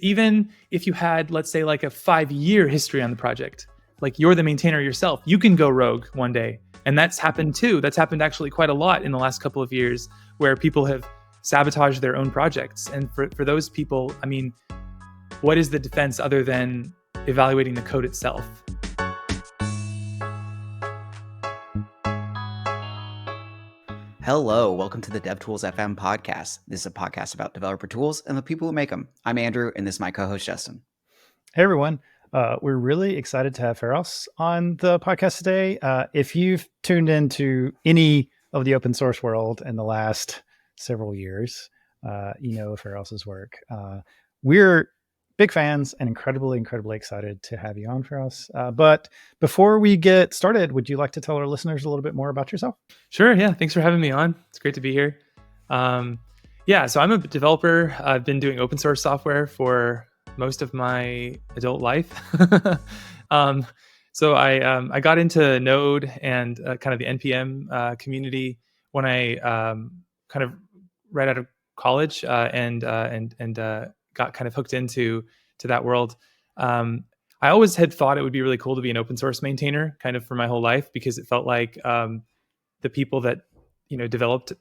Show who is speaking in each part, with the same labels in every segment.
Speaker 1: Even if you had, let's say, like a 5-year history on the project, like you're the maintainer yourself, you can go rogue one day. And that's happened too. That's happened actually quite a lot in the last couple of years, where people have sabotaged their own projects. And for those people, I mean, what is the defense other than evaluating the code itself?
Speaker 2: Hello, welcome to the DevTools-fm podcast. This is a podcast about developer tools and the people who make them. I'm Andrew, and this is my co-host, Justin.
Speaker 3: Hey, everyone. We're really excited to have Feross on the podcast today. If you've tuned into any of the open source world in the last several years, you know Feross's work. We're big fans and incredibly excited to have you on, Feross. But before we get started, would you like to tell our listeners a little bit more about yourself?
Speaker 1: Sure. Yeah. Thanks for having me on. It's great to be here. So I'm a developer. I've been doing open source software for most of my adult life. So I got into Node and kind of the NPM community when I kind of right out of college and got kind of hooked into that world. I always had thought it would be really cool to be an open source maintainer kind of for my whole life, because it felt like the people that, developed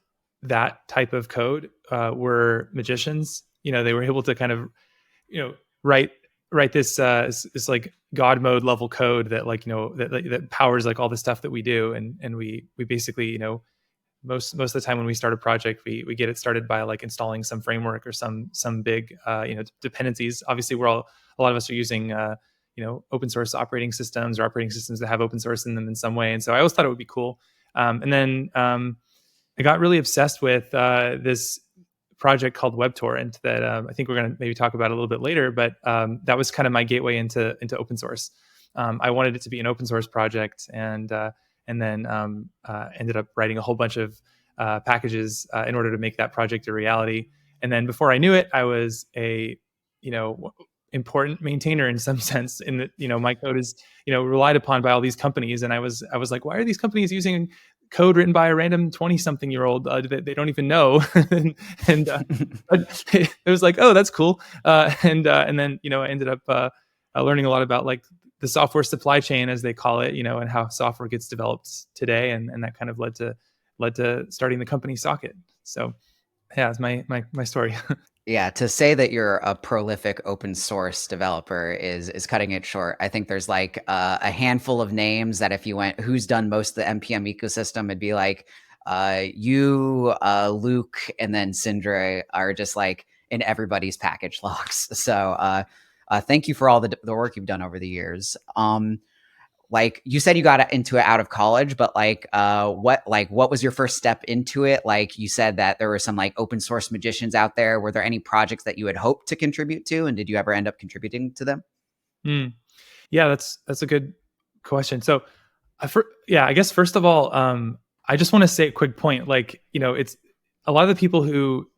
Speaker 1: that type of code were magicians. They were able to kind of, write this like God mode level code that that powers like all the stuff that we do. And we basically, most of the time when we start a project, we get it started by like installing some framework or some big dependencies. Obviously, a lot of us are using open source operating systems or operating systems that have open source in them in some way. And so I always thought it would be cool. And then I got really obsessed with this project called WebTorrent that I think we're going to maybe talk about a little bit later. But that was kind of my gateway into open source. I wanted it to be an open source project, and then ended up writing a whole bunch of packages in order to make that project a reality. And then before I knew it, I was a important maintainer in some sense, in that my code is relied upon by all these companies. And I was like, why are these companies using code written by a random 20-something-year-old that they don't even know? and it was like, oh, that's cool. And then I ended up learning a lot about like the software supply chain, as they call it, and how software gets developed today, and that kind of led to starting the company Socket. So yeah, it's my story.
Speaker 2: Yeah, to say that you're a prolific open source developer is cutting it short. I think there's like a handful of names that if you went, who's done most of the NPM ecosystem, it'd be like you, Luke, and then Sindre are just like in everybody's package logs. So thank you for all the work you've done over the years. Like you said, you got into it out of college, but what was your first step into it? Like you said that there were some like open source magicians out there. Were there any projects that you had hoped to contribute to, and did you ever end up contributing to them?
Speaker 1: Yeah, that's a good question. So, I guess first of all, I just want to say a quick point. Like, it's a lot of the people who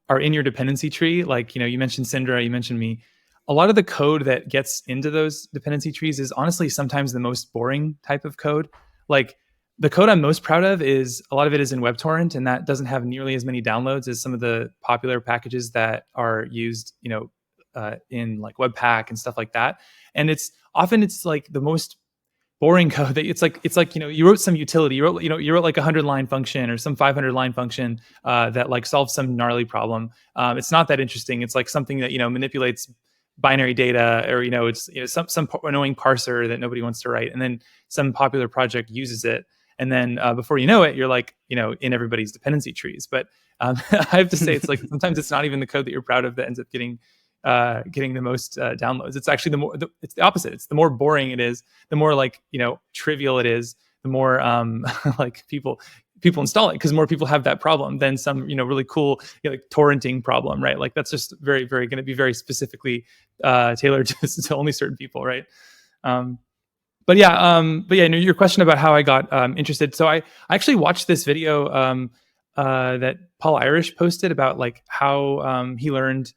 Speaker 1: are in your dependency tree. Like, you mentioned Sindra, you mentioned me. A lot of the code that gets into those dependency trees is honestly sometimes the most boring type of code. Like the code I'm most proud of is a lot of it is in WebTorrent, and that doesn't have nearly as many downloads as some of the popular packages that are used, in like Webpack and stuff like that. And it's like the most boring code that it's like you wrote some utility, you wrote like a 100-line function or some 500-line function that like solves some gnarly problem. It's not that interesting. It's like something that manipulates binary data, or it's some annoying parser that nobody wants to write, and then some popular project uses it, and then before you know it, you're like in everybody's dependency trees. But I have to say, it's like sometimes it's not even the code that you're proud of that ends up getting the most downloads. It's actually it's the opposite. It's the more boring it is, the more like trivial it is, the more like people install it, because more people have that problem than some really cool like torrenting problem, right? Like that's just very going to be very specifically tailored to only certain people, right? But your question about how I got interested. So I actually watched this video that Paul Irish posted about like how he learned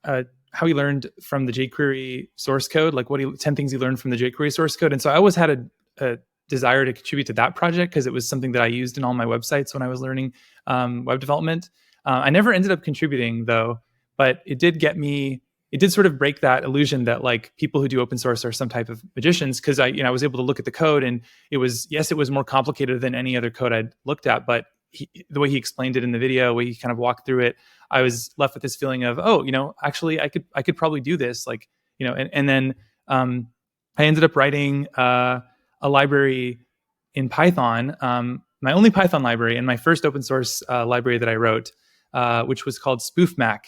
Speaker 1: from the jQuery source code, like 10 things he learned from the jQuery source code. And so I always had a desire to contribute to that project, because it was something that I used in all my websites when I was learning web development. I never ended up contributing though, but it did it did sort of break that illusion that like people who do open source are some type of magicians, because I was able to look at the code, and it was more complicated than any other code I'd looked at, but the way he explained it in the video, the way he kind of walked through it, I was left with this feeling of, oh, actually I could probably do this, like, and then I ended up writing a library in Python, my only Python library, and my first open source library that I wrote, which was called SpoofMac.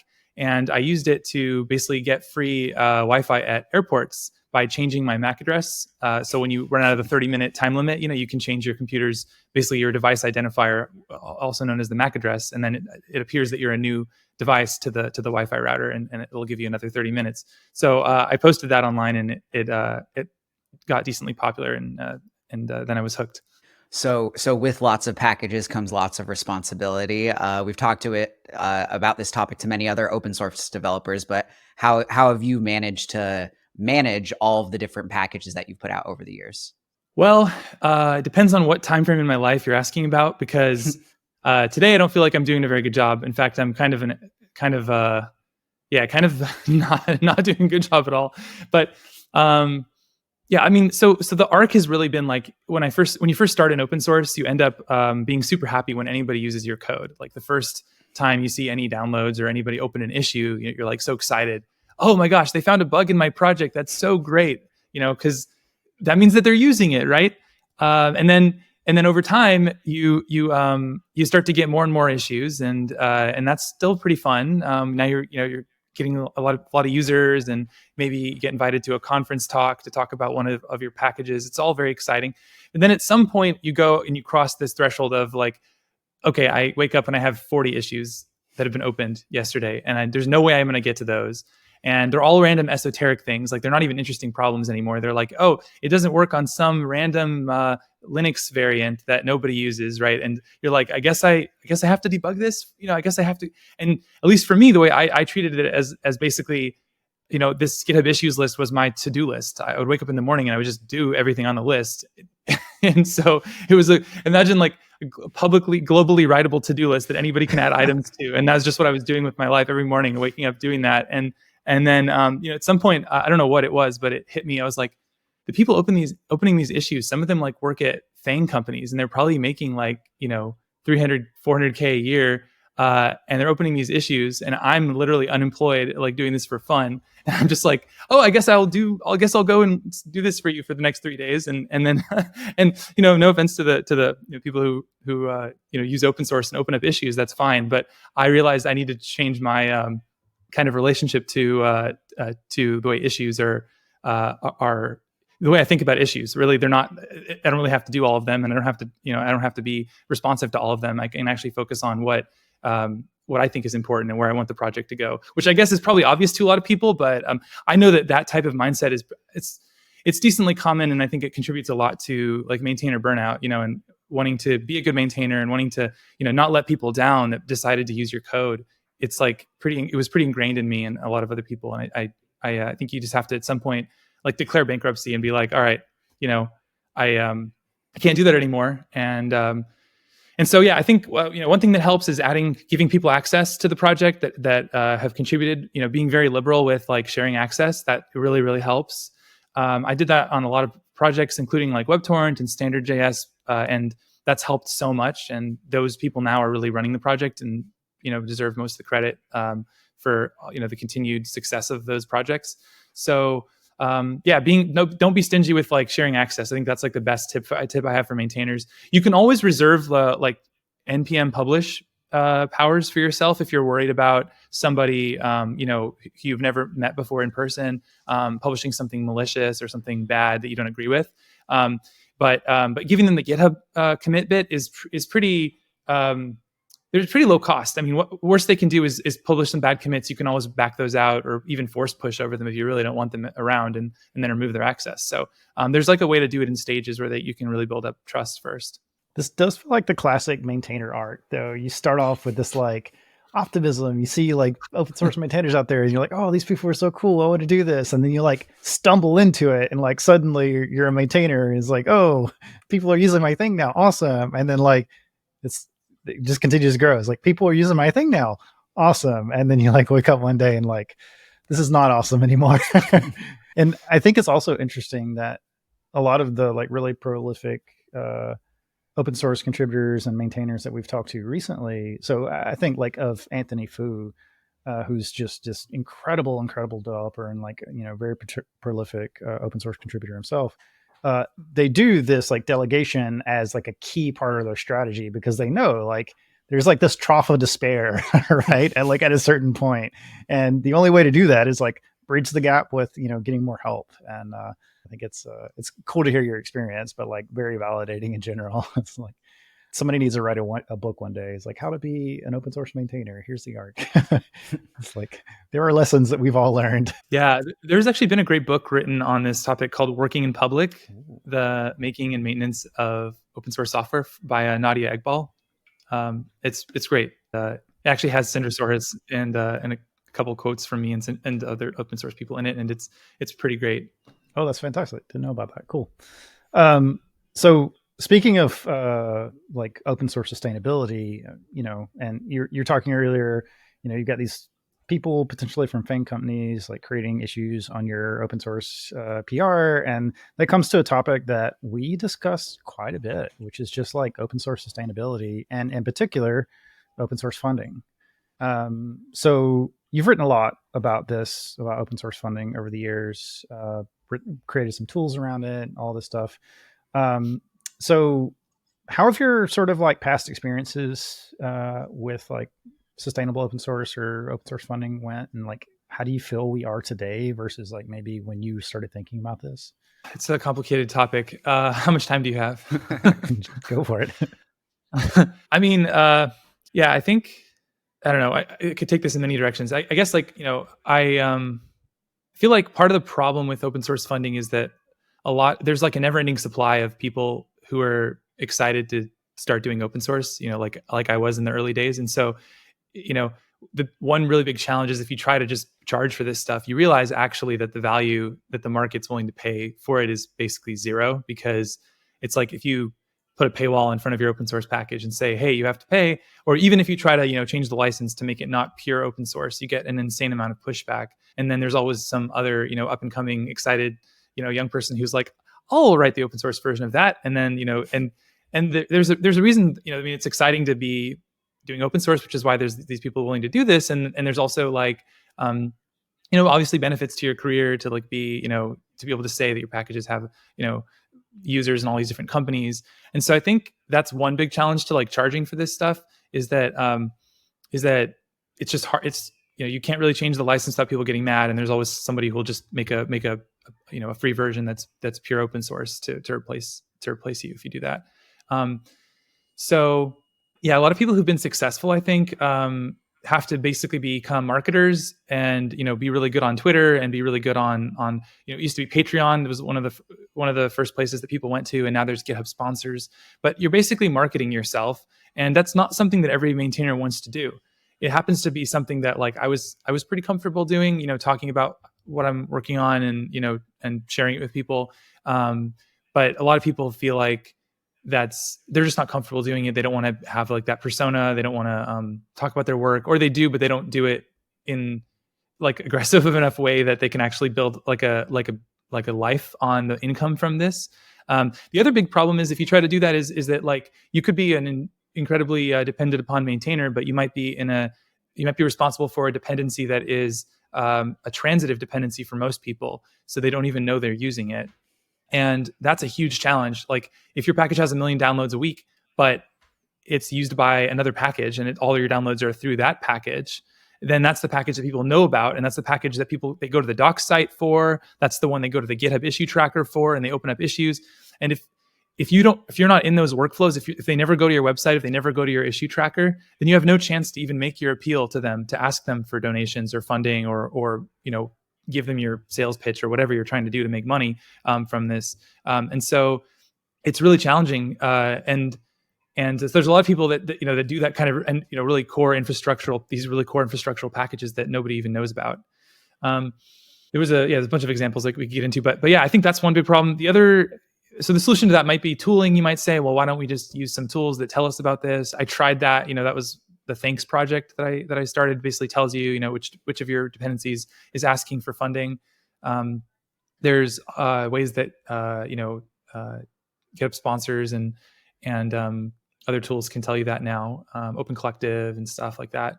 Speaker 1: And I used it to basically get free Wi-Fi at airports by changing my MAC address. So when you run out of the 30-minute time limit, you can change your computer's, basically your device identifier, also known as the MAC address, and then it appears that you're a new device to the Wi-Fi router, and it'll give you another 30 minutes. So I posted that online, and it got decently popular, and then I was hooked.
Speaker 2: So with lots of packages comes lots of responsibility. We've talked about this topic to many other open source developers, but how have you managed to manage all of the different packages that you've put out over the years?
Speaker 1: Well, it depends on what time frame in my life you're asking about, because today I don't feel like I'm doing a very good job. In fact, I'm kind of not doing a good job at all. But yeah, I mean, so the arc has really been like when you first start in open source, you end up being super happy when anybody uses your code. Like the first time you see any downloads or anybody open an issue, you're like so excited. Oh my gosh, they found a bug in my project. That's so great, because that means that they're using it, right? And then over time, you start to get more and more issues, and that's still pretty fun. Now you're getting a lot of users, and maybe you get invited to a conference talk to talk about one of your packages. It's all very exciting. And then at some point you go and you cross this threshold of like, okay, I wake up and I have 40 issues that have been opened yesterday, and there's no way I'm going to get to those. And they're all random esoteric things. Like they're not even interesting problems anymore. They're like, oh, it doesn't work on some random Linux variant that nobody uses, right? And you're like, I guess I have to debug this. I guess I have to. And at least for me, the way I treated it as basically, this GitHub issues list was my to-do list. I would wake up in the morning and I would just do everything on the list. And so it was imagine like a publicly, globally writable to-do list that anybody can add items to. And that's just what I was doing with my life every morning, waking up doing that. And then, at some point, I don't know what it was, but it hit me. I was like, the people opening these issues, some of them like work at FANG companies, and they're probably making like, 300, 400K a year. And they're opening these issues, and I'm literally unemployed, like doing this for fun. And I'm just like, oh, I guess I'll go and do this for you for the next 3 days. And then, and, no offense to the people who use open source and open up issues, that's fine. But I realized I need to change my, kind of relationship to the way issues are the way I think about issues. Really, they're not. I don't really have to do all of them, and I don't have to be responsive to all of them. I can actually focus on what I think is important and where I want the project to go. Which I guess is probably obvious to a lot of people, but I know that type of mindset it's decently common, and I think it contributes a lot to like maintainer burnout. And wanting to be a good maintainer and wanting to not let people down that decided to use your code. It's like it was pretty ingrained in me and a lot of other people. And I think you just have to at some point like declare bankruptcy and be like, all right, I can't do that anymore. And so, yeah, I think, one thing that helps is giving people access to the project that have contributed, being very liberal with like sharing access. That really, really helps. I did that on a lot of projects, including like WebTorrent and Standard.js. And that's helped so much. And those people now are really running the project and, deserve most of the credit for the continued success of those projects. So don't be stingy with like sharing access. I think that's like the best tip I have for maintainers. You can always reserve like npm publish powers for yourself if you're worried about somebody you've never met before in person publishing something malicious or something bad that you don't agree with. But giving them the GitHub commit bit is pretty. They're pretty low cost. I mean, what worst they can do is publish some bad commits. You can always back those out or even force push over them if you really don't want them around and then remove their access. So there's like a way to do it in stages where you can really build up trust first.
Speaker 3: This does feel like the classic maintainer arc, though. You start off with this like optimism. You see like open source maintainers out there and you're like, oh, these people are so cool. I want to do this. And then you like stumble into it and like suddenly you're a maintainer and it's like, oh, people are using my thing now. Awesome. And then like it just continues to grow. It's like people are using my thing now. Awesome. And then you like wake up one day and like this is not awesome anymore. And I think it's also interesting that a lot of the like really prolific open source contributors and maintainers that we've talked to recently. So I think like of Anthony Fu, who's just this incredible developer and like, you know, very prolific open source contributor himself. They do this like delegation as like a key part of their strategy, because they know like there's like this trough of despair, right? And like at a certain point, and the only way to do that is like bridge the gap with, you know, getting more help. And I think it's cool to hear your experience, but like very validating in general. It's like somebody needs to write a book one day. It's like how to be an open source maintainer. Here's the art. It's like there are lessons that we've all learned.
Speaker 1: Yeah, there's actually been a great book written on this topic called Working in Public, the making and maintenance of open source software by Nadia Eghbal. It's great. It actually has Cinder Soros and a couple quotes from me and other open source people in it, and it's pretty great.
Speaker 3: Oh, that's fantastic. Didn't know about that. Cool. So speaking of like open source sustainability, you know, and you're talking earlier, you know, you've got these people potentially from FANG companies like creating issues on your open source PR, and that comes to a topic that we discuss quite a bit, which is just like open source sustainability and in particular open source funding. So you've written a lot about this, about open source funding over the years, created some tools around it, all this stuff. So how have your sort of like past experiences with like sustainable open source or open source funding went, and like how do you feel we are today versus like maybe when you started thinking about this?
Speaker 1: It's a complicated topic. How much time do you have?
Speaker 3: Go for it.
Speaker 1: I mean, yeah, I think, I don't know. I could take this in many directions. I guess like, you know, I feel like part of the problem with open source funding is that there's like a never ending supply of people who are excited to start doing open source, you know, like I was in the early days. And so, you know, the one really big challenge is if you try to just charge for this stuff, you realize actually that the value that the market's willing to pay for it is basically zero, because it's like if you put a paywall in front of your open source package and say, hey, you have to pay, or even if you try to, you know, change the license to make it not pure open source, you get an insane amount of pushback. And then there's always some other, you know, up and coming, excited, you know, young person who's like, I'll write the open source version of that. And then, you know, there's a reason, you know, I mean, it's exciting to be doing open source, which is why there's these people willing to do this. And there's also like, you know, obviously benefits to your career to like be, you know, to be able to say that your packages have, you know, users in all these different companies. And so I think that's one big challenge to like charging for this stuff is that it's just hard. It's, you know, you can't really change the license without people getting mad. And there's always somebody who will just make a you know, a free version that's pure open source to replace you if you do that. So yeah, a lot of people who've been successful, I think, have to basically become marketers and, you know, be really good on Twitter and be really good on, you know, it used to be Patreon. It was one of the first places that people went to, and now there's GitHub sponsors, but you're basically marketing yourself. And that's not something that every maintainer wants to do. It happens to be something that like I was pretty comfortable doing, you know, talking about what I'm working on and, you know, and sharing it with people. But a lot of people feel like they're just not comfortable doing it. They don't want to have like that persona. They don't want to talk about their work, or they do, but they don't do it in like aggressive enough way that they can actually build like a life on the income from this. The other big problem is if you try to do that is that like you could be an incredibly dependent upon maintainer, but you might be responsible for a dependency that is a transitive dependency for most people, so they don't even know they're using it. And that's a huge challenge. Like if your package has 1 million downloads a week, but it's used by another package and all your downloads are through that package, then that's the package that people know about. And that's the package that they go to the docs site for. That's the one they go to the GitHub issue tracker for, and they open up issues. And if you're not in those workflows, if they never go to your website, if they never go to your issue tracker, then you have no chance to even make your appeal to them, to ask them for donations or funding or you know, give them your sales pitch or whatever you're trying to do to make money from this. And so it's really challenging. And there's a lot of people that you know, that do that kind of, and, you know, these really core infrastructural packages that nobody even knows about. There's a bunch of examples like we could get into, but yeah, I think that's one big problem. So the solution to that might be tooling. You might say, well, why don't we just use some tools that tell us about this? I tried that, you know, that was the thanks project that I started basically tells you, which of your dependencies is asking for funding. There's ways that GitHub sponsors and other tools can tell you that now. Open Collective and stuff like that.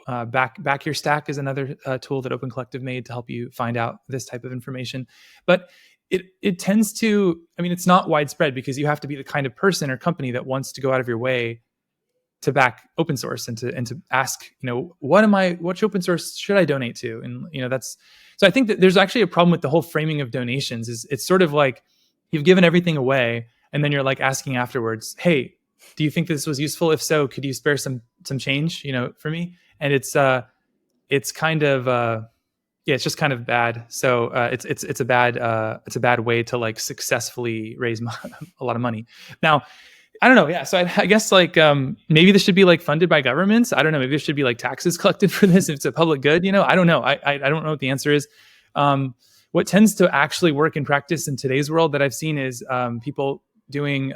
Speaker 1: Back Your Stack is another tool that Open Collective made to help you find out this type of information. But it tends to, it's not widespread because you have to be the kind of person or company that wants to go out of your way to back open source and to ask, which open source should I donate to? And so I think that there's actually a problem with the whole framing of donations. Is it's sort of like you've given everything away and then you're like asking afterwards, hey, do you think this was useful? If so, could you spare some change, for me? And it's kind of it's just kind of bad. So it's a bad way to like successfully raise a lot of money. Now, I don't know. Yeah. So I guess like maybe this should be like funded by governments. I don't know. Maybe there should be like taxes collected for this if it's a public good. I don't know. I don't know what the answer is. What tends to actually work in practice in today's world that I've seen is people doing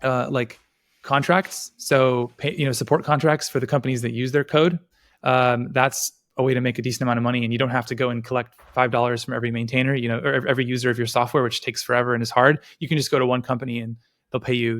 Speaker 1: like contracts. So support contracts for the companies that use their code. That's a way to make a decent amount of money, and you don't have to go and collect $5 from every maintainer, or every user of your software, which takes forever and is hard. You can just go to one company and they'll pay you,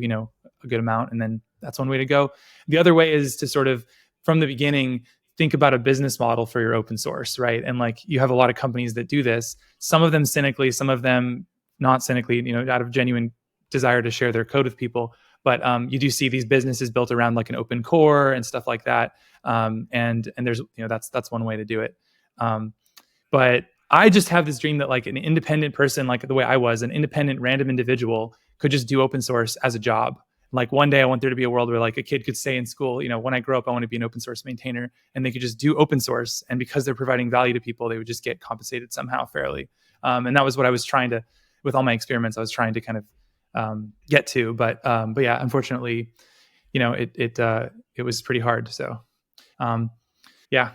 Speaker 1: a good amount, and then that's one way to go. The other way is to sort of, from the beginning, think about a business model for your open source, right? And like you have a lot of companies that do this. Some of them cynically, some of them not cynically, out of genuine desire to share their code with people. But you do see these businesses built around like an open core and stuff like that. And there's, that's one way to do it. But I just have this dream that like an independent person, like the way I was, an independent random individual could just do open source as a job. Like one day I want there to be a world where like a kid could say in school, when I grow up, I want to be an open source maintainer, and they could just do open source. And because they're providing value to people, they would just get compensated somehow fairly. And that was what I was trying to, with all my experiments, I was trying to kind of get to. But yeah, unfortunately, it was pretty hard. So yeah,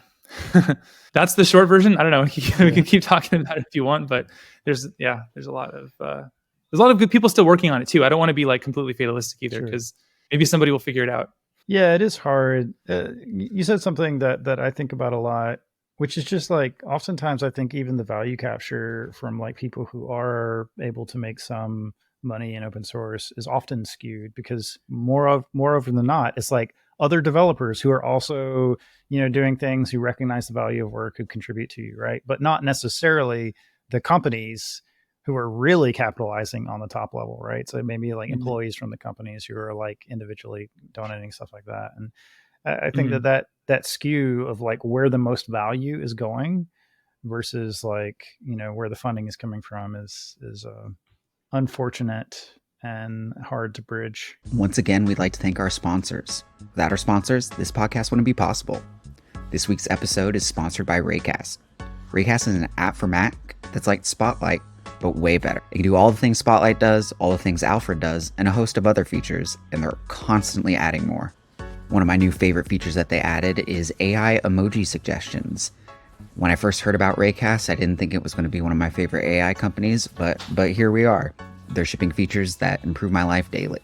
Speaker 1: that's the short version. I don't know. We can keep talking about it if you want, but there's a lot of good people still working on it too. I don't want to be like completely fatalistic either, because maybe somebody will figure it out.
Speaker 3: Yeah, it is hard. You said something that I think about a lot, which is just like, oftentimes I think even the value capture from like people who are able to make some money in open source is often skewed, because more often than not, it's like other developers who are also, doing things, who recognize the value of work, who contribute to you, right? But not necessarily the companies who are really capitalizing on the top level, right? So maybe like employees from the companies who are like individually donating, stuff like that. And I think that skew of like where the most value is going versus like, where the funding is coming from is unfortunate and hard to bridge.
Speaker 2: Once again, we'd like to thank our sponsors. Without our sponsors, this podcast wouldn't be possible. This week's episode is sponsored by Raycast. Raycast is an app for Mac that's like Spotlight, but way better. It can do all the things Spotlight does, all the things Alfred does, and a host of other features, and they're constantly adding more. One of my new favorite features that they added is AI emoji suggestions. When I first heard about Raycast, I didn't think it was going to be one of my favorite AI companies, but here we are. They're shipping features that improve my life daily.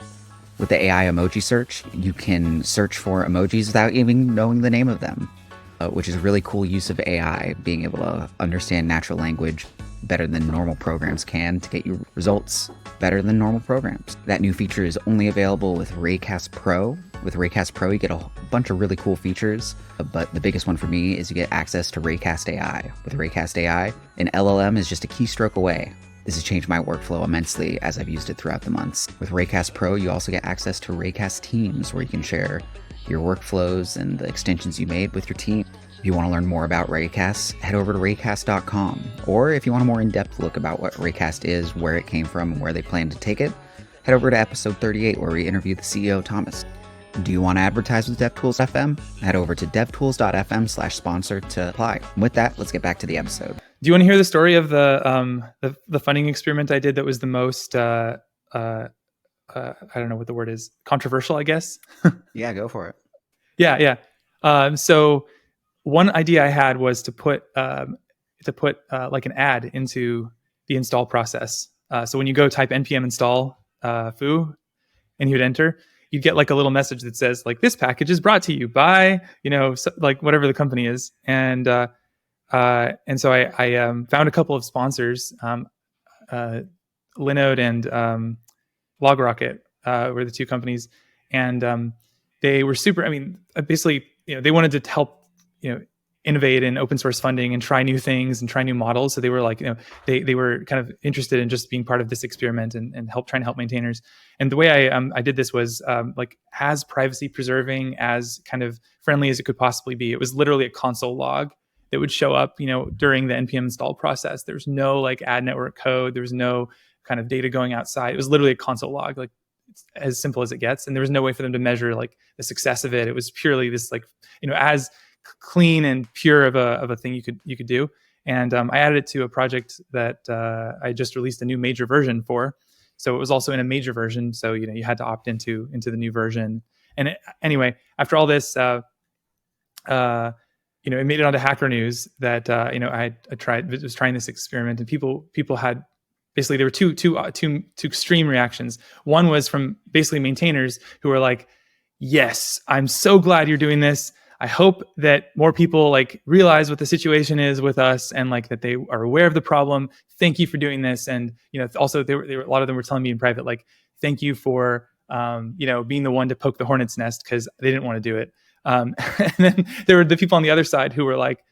Speaker 2: With the AI emoji search, you can search for emojis without even knowing the name of them, which is a really cool use of AI, being able to understand natural language better than normal programs can to get you results better than normal programs. That new feature is only available with Raycast Pro. With Raycast Pro, you get a bunch of really cool features, but the biggest one for me is you get access to Raycast AI. With Raycast AI, an LLM is just a keystroke away. This has changed my workflow immensely as I've used it throughout the months. With Raycast Pro, you also get access to Raycast Teams, where you can share your workflows and the extensions you made with your team. If you want to learn more about Raycast, head over to raycast.com. Or if you want a more in-depth look about what Raycast is, where it came from, and where they plan to take it, head over to episode 38, where we interview the CEO, Thomas. Do you want to advertise with DevTools.fm? Head over to devtools.fm/sponsor to apply. And with that, let's get back to the episode.
Speaker 1: Do you want to hear the story of the funding experiment I did that was the most I don't know what the word is, controversial, I guess?
Speaker 2: Yeah, go for it.
Speaker 1: Yeah. So one idea I had was to put like an ad into the install process. So when you go type npm install foo and you would enter, you'd get like a little message that says like, this package is brought to you by, like whatever the company is. And so I found a couple of sponsors, Linode and LogRocket were the two companies. And they were super, basically, they wanted to help, innovate in open source funding and try new things and try new models. So they were like, they were kind of interested in just being part of this experiment and trying to help maintainers. And the way I did this was like as privacy preserving, as kind of friendly as it could possibly be. It was literally a console log that would show up, during the npm install process. There's no like ad network code. There was no kind of data going outside. It was literally a console log, like it's as simple as it gets. And there was no way for them to measure like the success of it. It was purely this like, as clean and pure of a thing you could do. And I added it to a project that I just released a new major version for. So it was also in a major version. So you had to opt into the new version. And anyway, after all this, it made it onto Hacker News that I was trying this experiment, and people had basically, there were two extreme reactions. One was from basically maintainers who were like, "Yes, I'm so glad you're doing this. I hope that more people like realize what the situation is with us and like that they are aware of the problem. Thank you for doing this." And also they were a lot of them were telling me in private like, "Thank you for being the one to poke the hornet's nest," because they didn't want to do it. And then there were the people on the other side who were like,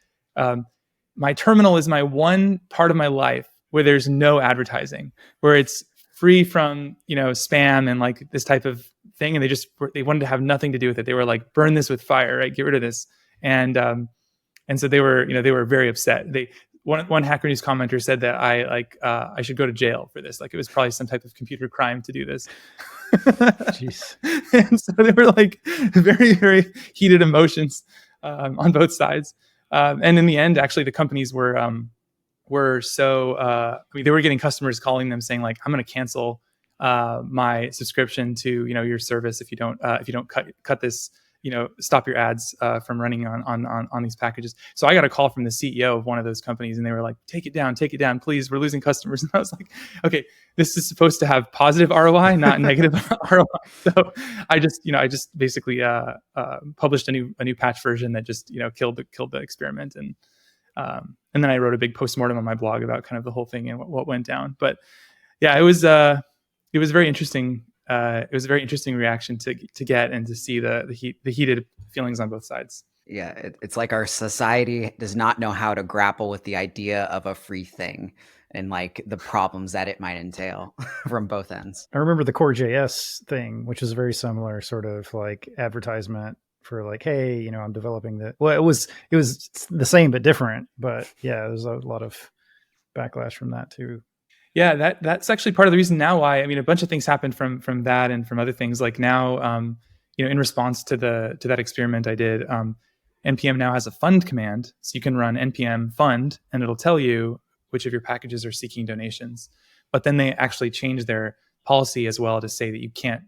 Speaker 1: "My terminal is my one part of my life where there's no advertising, where it's free from spam and like this type of thing," and they wanted to have nothing to do with it. They were like, "Burn this with fire, right? Get rid of this." And so they were very upset. One Hacker News commenter said that I should go to jail for this. Like it was probably some type of computer crime to do this.
Speaker 3: Jeez.
Speaker 1: And so they were like very, very heated emotions on both sides. And in the end, actually, the companies were so they were getting customers calling them saying like, "I'm going to cancel my subscription to your service if you don't cut this, stop your ads from running on these packages." So I got a call from the CEO of one of those companies, and they were like, take it down, please, we're losing customers." And I was like, okay, this is supposed to have positive ROI, not negative ROI. So I just basically published a new patch version that just killed the experiment. And then I wrote a big postmortem on my blog about kind of the whole thing and what went down. But yeah, it was very interesting. It was a very interesting reaction to get and to see the heated feelings on both sides.
Speaker 2: Yeah, it's like our society does not know how to grapple with the idea of a free thing and like the problems that it might entail from both ends.
Speaker 3: I remember the Core.js thing, which is a very similar sort of like advertisement for like, hey, I'm developing the. Well, it was the same but different. But yeah, there's a lot of backlash from that too.
Speaker 1: Yeah, that's actually part of the reason now why a bunch of things happened from that and from other things. Like now, in response to that experiment I did, npm now has a fund command, so you can run npm fund and it'll tell you which of your packages are seeking donations. But then they actually changed their policy as well to say that you can't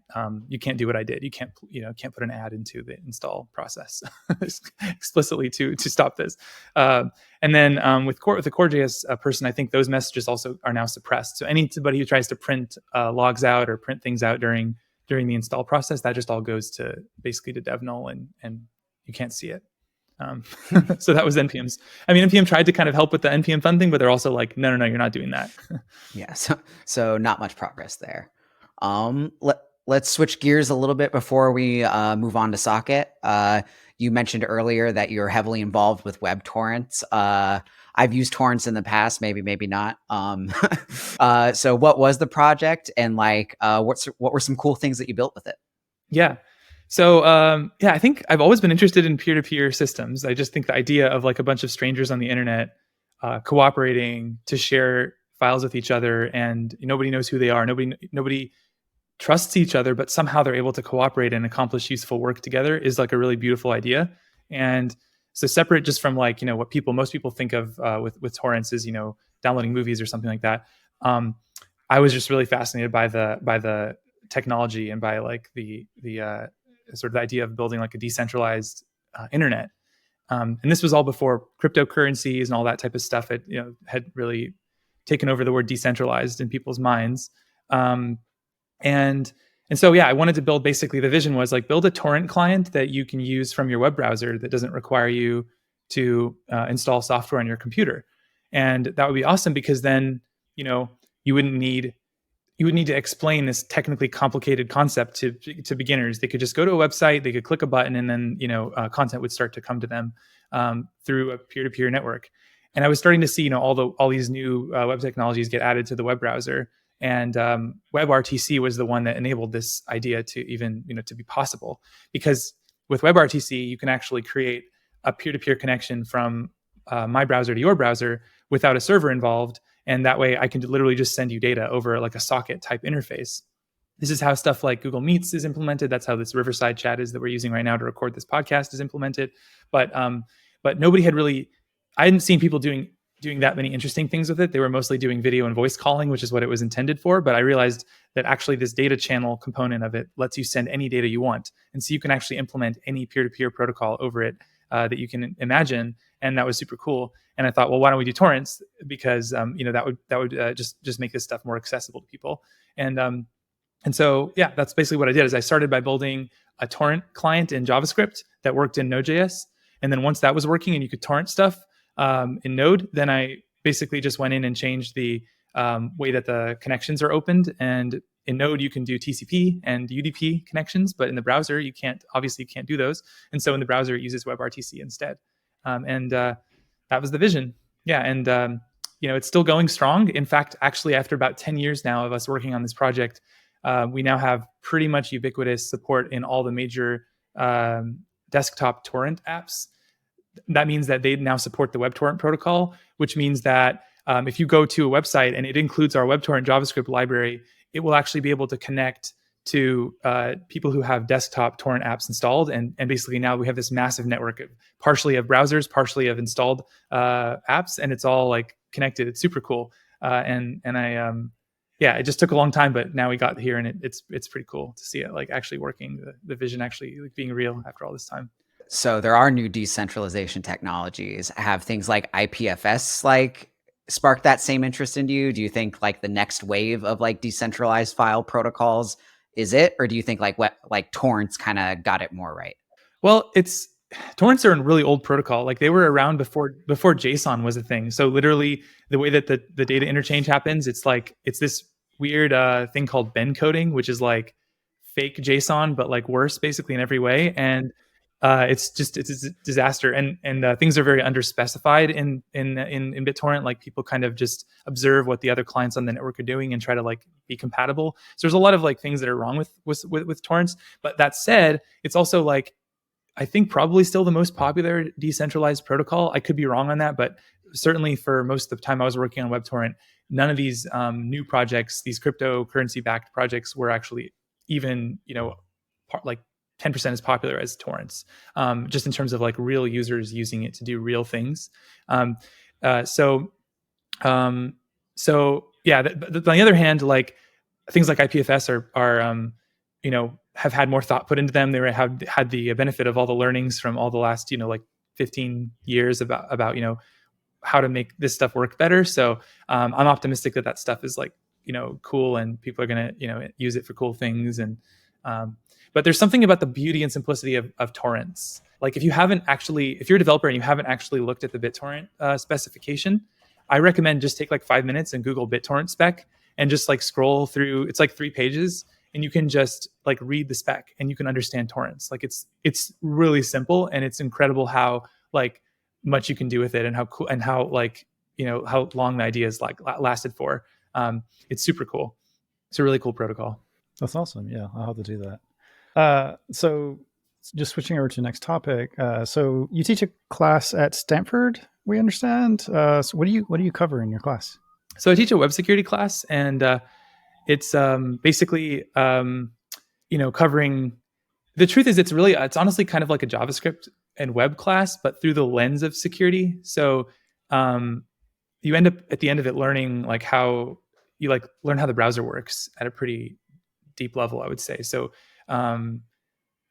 Speaker 1: do what I did. You can't put an ad into the install process explicitly to stop this. And then with the Core.js person, I think those messages also are now suppressed. So anybody who tries to print logs out or print things out during the install process, that just all goes to basically to dev null and you can't see it. So that was npm's. npm tried to kind of help with the npm fund thing, but they're also like, no, you're not doing that.
Speaker 2: Yeah, so not much progress there. Let's switch gears a little bit before we move on to Socket. You mentioned earlier that you're heavily involved with web torrents. I've used torrents in the past, maybe not. So what was the project, and like what were some cool things that you built with it?
Speaker 1: Yeah. So I think I've always been interested in peer-to-peer systems. I just think the idea of like a bunch of strangers on the internet cooperating to share files with each other, and nobody knows who they are. Nobody trusts each other, but somehow they're able to cooperate and accomplish useful work together is like a really beautiful idea. And so separate just from like what most people think of with torrents is downloading movies or something like that. I was just really fascinated by the technology and by like the sort of the idea of building like a decentralized internet. And this was all before cryptocurrencies and all that type of stuff had really taken over the word decentralized in people's minds. And And so, yeah, I wanted to build, basically the vision was like build a torrent client that you can use from your web browser that doesn't require you to install software on your computer. And that would be awesome, because then, you wouldn't need you would need to explain this technically complicated concept to beginners. They could just go to a website, they could click a button, and then content would start to come to them through a peer-to-peer network. And I was starting to see all these new web technologies get added to the web browser, and WebRTC was the one that enabled this idea to even to be possible. Because with WebRTC, you can actually create a peer-to-peer connection from my browser to your browser without a server involved. And that way I can literally just send you data over like a socket type interface. This is how stuff like Google Meets is implemented. That's how this Riverside chat is that we're using right now to record this podcast is implemented. But nobody had really, I hadn't seen people doing that many interesting things with it. They were mostly doing video and voice calling, which is what it was intended for. But I realized that actually this data channel component of it lets you send any data you want. And so you can actually implement any peer-to-peer protocol over it that you can imagine. And that was super cool. And I thought, well, why don't we do torrents? Because that would just make this stuff more accessible to people. And so, yeah, that's basically what I did. Is I started by building a torrent client in JavaScript that worked in Node.js. And then once that was working and you could torrent stuff in Node, then I basically just went in and changed the way that the connections are opened. And in Node, you can do TCP and UDP connections, but in the browser, you can't do those. And so in the browser, it uses WebRTC instead. That was the vision. Yeah. And, it's still going strong. In fact, actually, after about 10 years now of us working on this project, we now have pretty much ubiquitous support in all the major desktop torrent apps. That means that they now support the WebTorrent protocol, which means that if you go to a website and it includes our WebTorrent JavaScript library, it will actually be able to connect to people who have desktop torrent apps installed. And basically now we have this massive network of partially of browsers, partially of installed apps, and it's all like connected. It's super cool. It just took a long time, but now we got here, and it's pretty cool to see it like actually working, the vision actually like being real after all this time.
Speaker 2: So there are new decentralization technologies. Have things like IPFS like sparked that same interest into you? Do you think like the next wave of like decentralized file protocols is it, or do you think like torrents kind of got it more right?
Speaker 1: Well, torrents are a really old protocol. Like they were around before JSON was a thing. So literally the way that the data interchange happens, it's this weird thing called Ben coding, which is like fake JSON, but like worse basically in every way. And it's a disaster. And things are very underspecified in BitTorrent. Like people kind of just observe what the other clients on the network are doing and try to like be compatible. So there's a lot of like things that are wrong with torrents. But that said, it's also like, I think probably still the most popular decentralized protocol. I could be wrong on that, but certainly for most of the time I was working on WebTorrent, none of these new projects, these cryptocurrency backed projects, were actually even like 10% as popular as torrents, just in terms of like real users using it to do real things. So yeah. But on the other hand, like things like IPFS are have had more thought put into them. They have had the benefit of all the learnings from all the last, like 15 years about how to make this stuff work better. So I'm optimistic that stuff is like, cool, and people are going to, use it for cool things. And but there's something about the beauty and simplicity of torrents. Like if you're a developer and you haven't actually looked at the BitTorrent specification, I recommend just take like 5 minutes and Google BitTorrent spec and just like scroll through. It's like 3 pages. And you can just like read the spec and you can understand torrents. Like it's really simple, and it's incredible how like much you can do with it, and how cool, and how like how long the idea is like lasted for. It's super cool. It's a really cool protocol.
Speaker 3: That's awesome. Yeah, I'll have to do that. So just switching over to the next topic. So you teach a class at Stanford, we understand. So what do you cover in your class?
Speaker 1: So I teach a web security class, and it's basically covering. The truth is, it's honestly kind of like a JavaScript and web class, but through the lens of security. So you end up at the end of it learning like how you like learn how the browser works at a pretty deep level, I would say. So and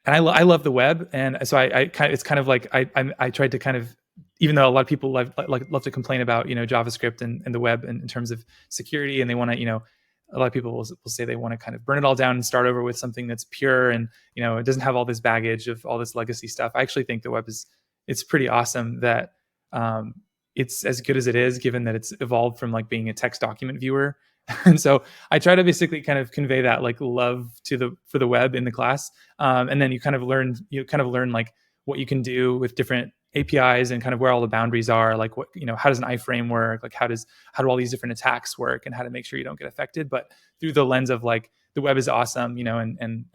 Speaker 1: I love the web, and so it's kind of like I tried to kind of, even though a lot of people love to complain about JavaScript and the web in terms of security, and they want to a lot of people will say they want to kind of burn it all down and start over with something that's pure and, it doesn't have all this baggage of all this legacy stuff. I actually think the web it's pretty awesome that it's as good as it is, given that it's evolved from like being a text document viewer. And so I try to basically kind of convey that like love for the web in the class. And then you kind of learn like what you can do with different APIs and kind of where all the boundaries are, like what, how does an iframe work? Like how do all these different attacks work and how to make sure you don't get affected, but through the lens of like the web is awesome, and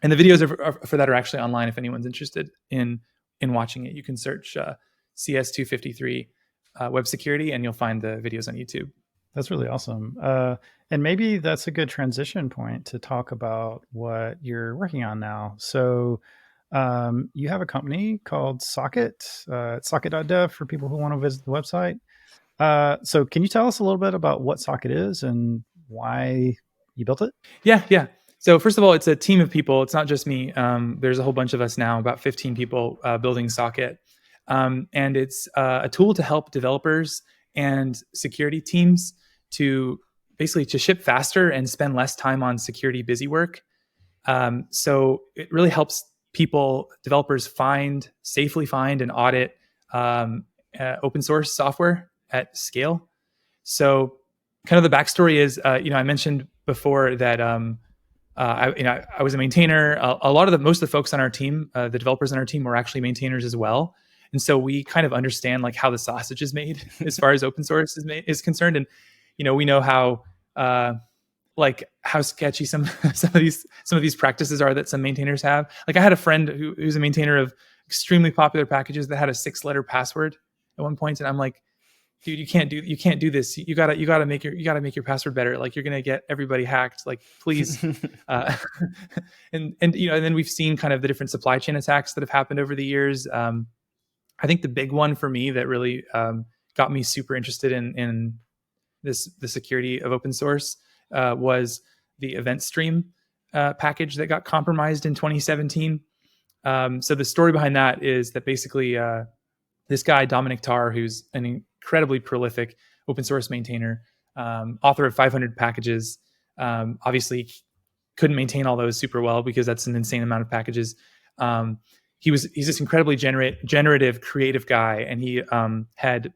Speaker 1: the videos for that are actually online. If anyone's interested in watching it, you can search CS253 web security and you'll find the videos on YouTube.
Speaker 3: That's really awesome. And maybe that's a good transition point to talk about what you're working on now. So you have a company called Socket, Socket.dev for people who want to visit the website. So can you tell us a little bit about what Socket is and why you built it?
Speaker 1: Yeah. So first of all, it's a team of people. It's not just me. There's a whole bunch of us now, about 15 people building Socket. And it's a tool to help developers and security teams to basically to ship faster and spend less time on security busy work. So it really helps developers safely find and audit open source software at scale. So kind of the backstory is, I mentioned before that I was a maintainer. Most of the folks on our team, the developers on our team, were actually maintainers as well. And so we kind of understand like how the sausage is made as far as open source is concerned. And, we know how sketchy some of these practices are that some maintainers have. Like I had a friend who's a maintainer of extremely popular packages that had a 6-letter password at one point. And I'm like, dude, you can't do this. You gotta make your password better. Like you're gonna get everybody hacked. Like please. And then we've seen kind of the different supply chain attacks that have happened over the years. I think the big one for me that really got me super interested in the security of open source was the event stream package that got compromised in 2017. So the story behind that is that basically this guy, Dominic Tarr, who's an incredibly prolific open source maintainer, author of 500 packages, obviously couldn't maintain all those super well because that's an insane amount of packages. He's this incredibly generative, creative guy, and he had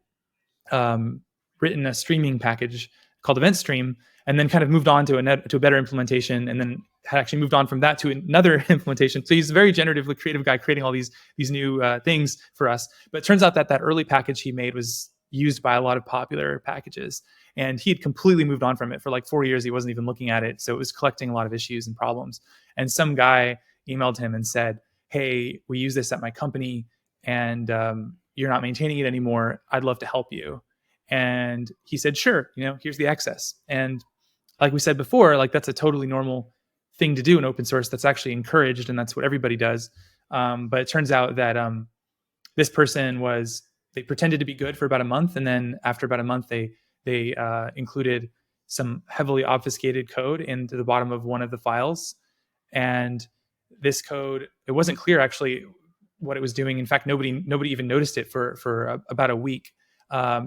Speaker 1: written a streaming package called Event Stream, and then kind of moved on to a better implementation, and then had actually moved on from that to another implementation. So he's a very generatively creative guy, creating all these new things for us. But it turns out that early package he made was used by a lot of popular packages, and he had completely moved on from it. For like 4 years, he wasn't even looking at it. So it was collecting a lot of issues and problems. And some guy emailed him and said, "Hey, we use this at my company, and you're not maintaining it anymore. I'd love to help you." And he said, "Sure, here's the access." And like we said before, like that's a totally normal thing to do in open source. That's actually encouraged, and that's what everybody does. But it turns out that this person they pretended to be good for about a month, and then after about a month, they included some heavily obfuscated code into the bottom of one of the files. And this code, it wasn't clear actually what it was doing. In fact, nobody even noticed it for about a week,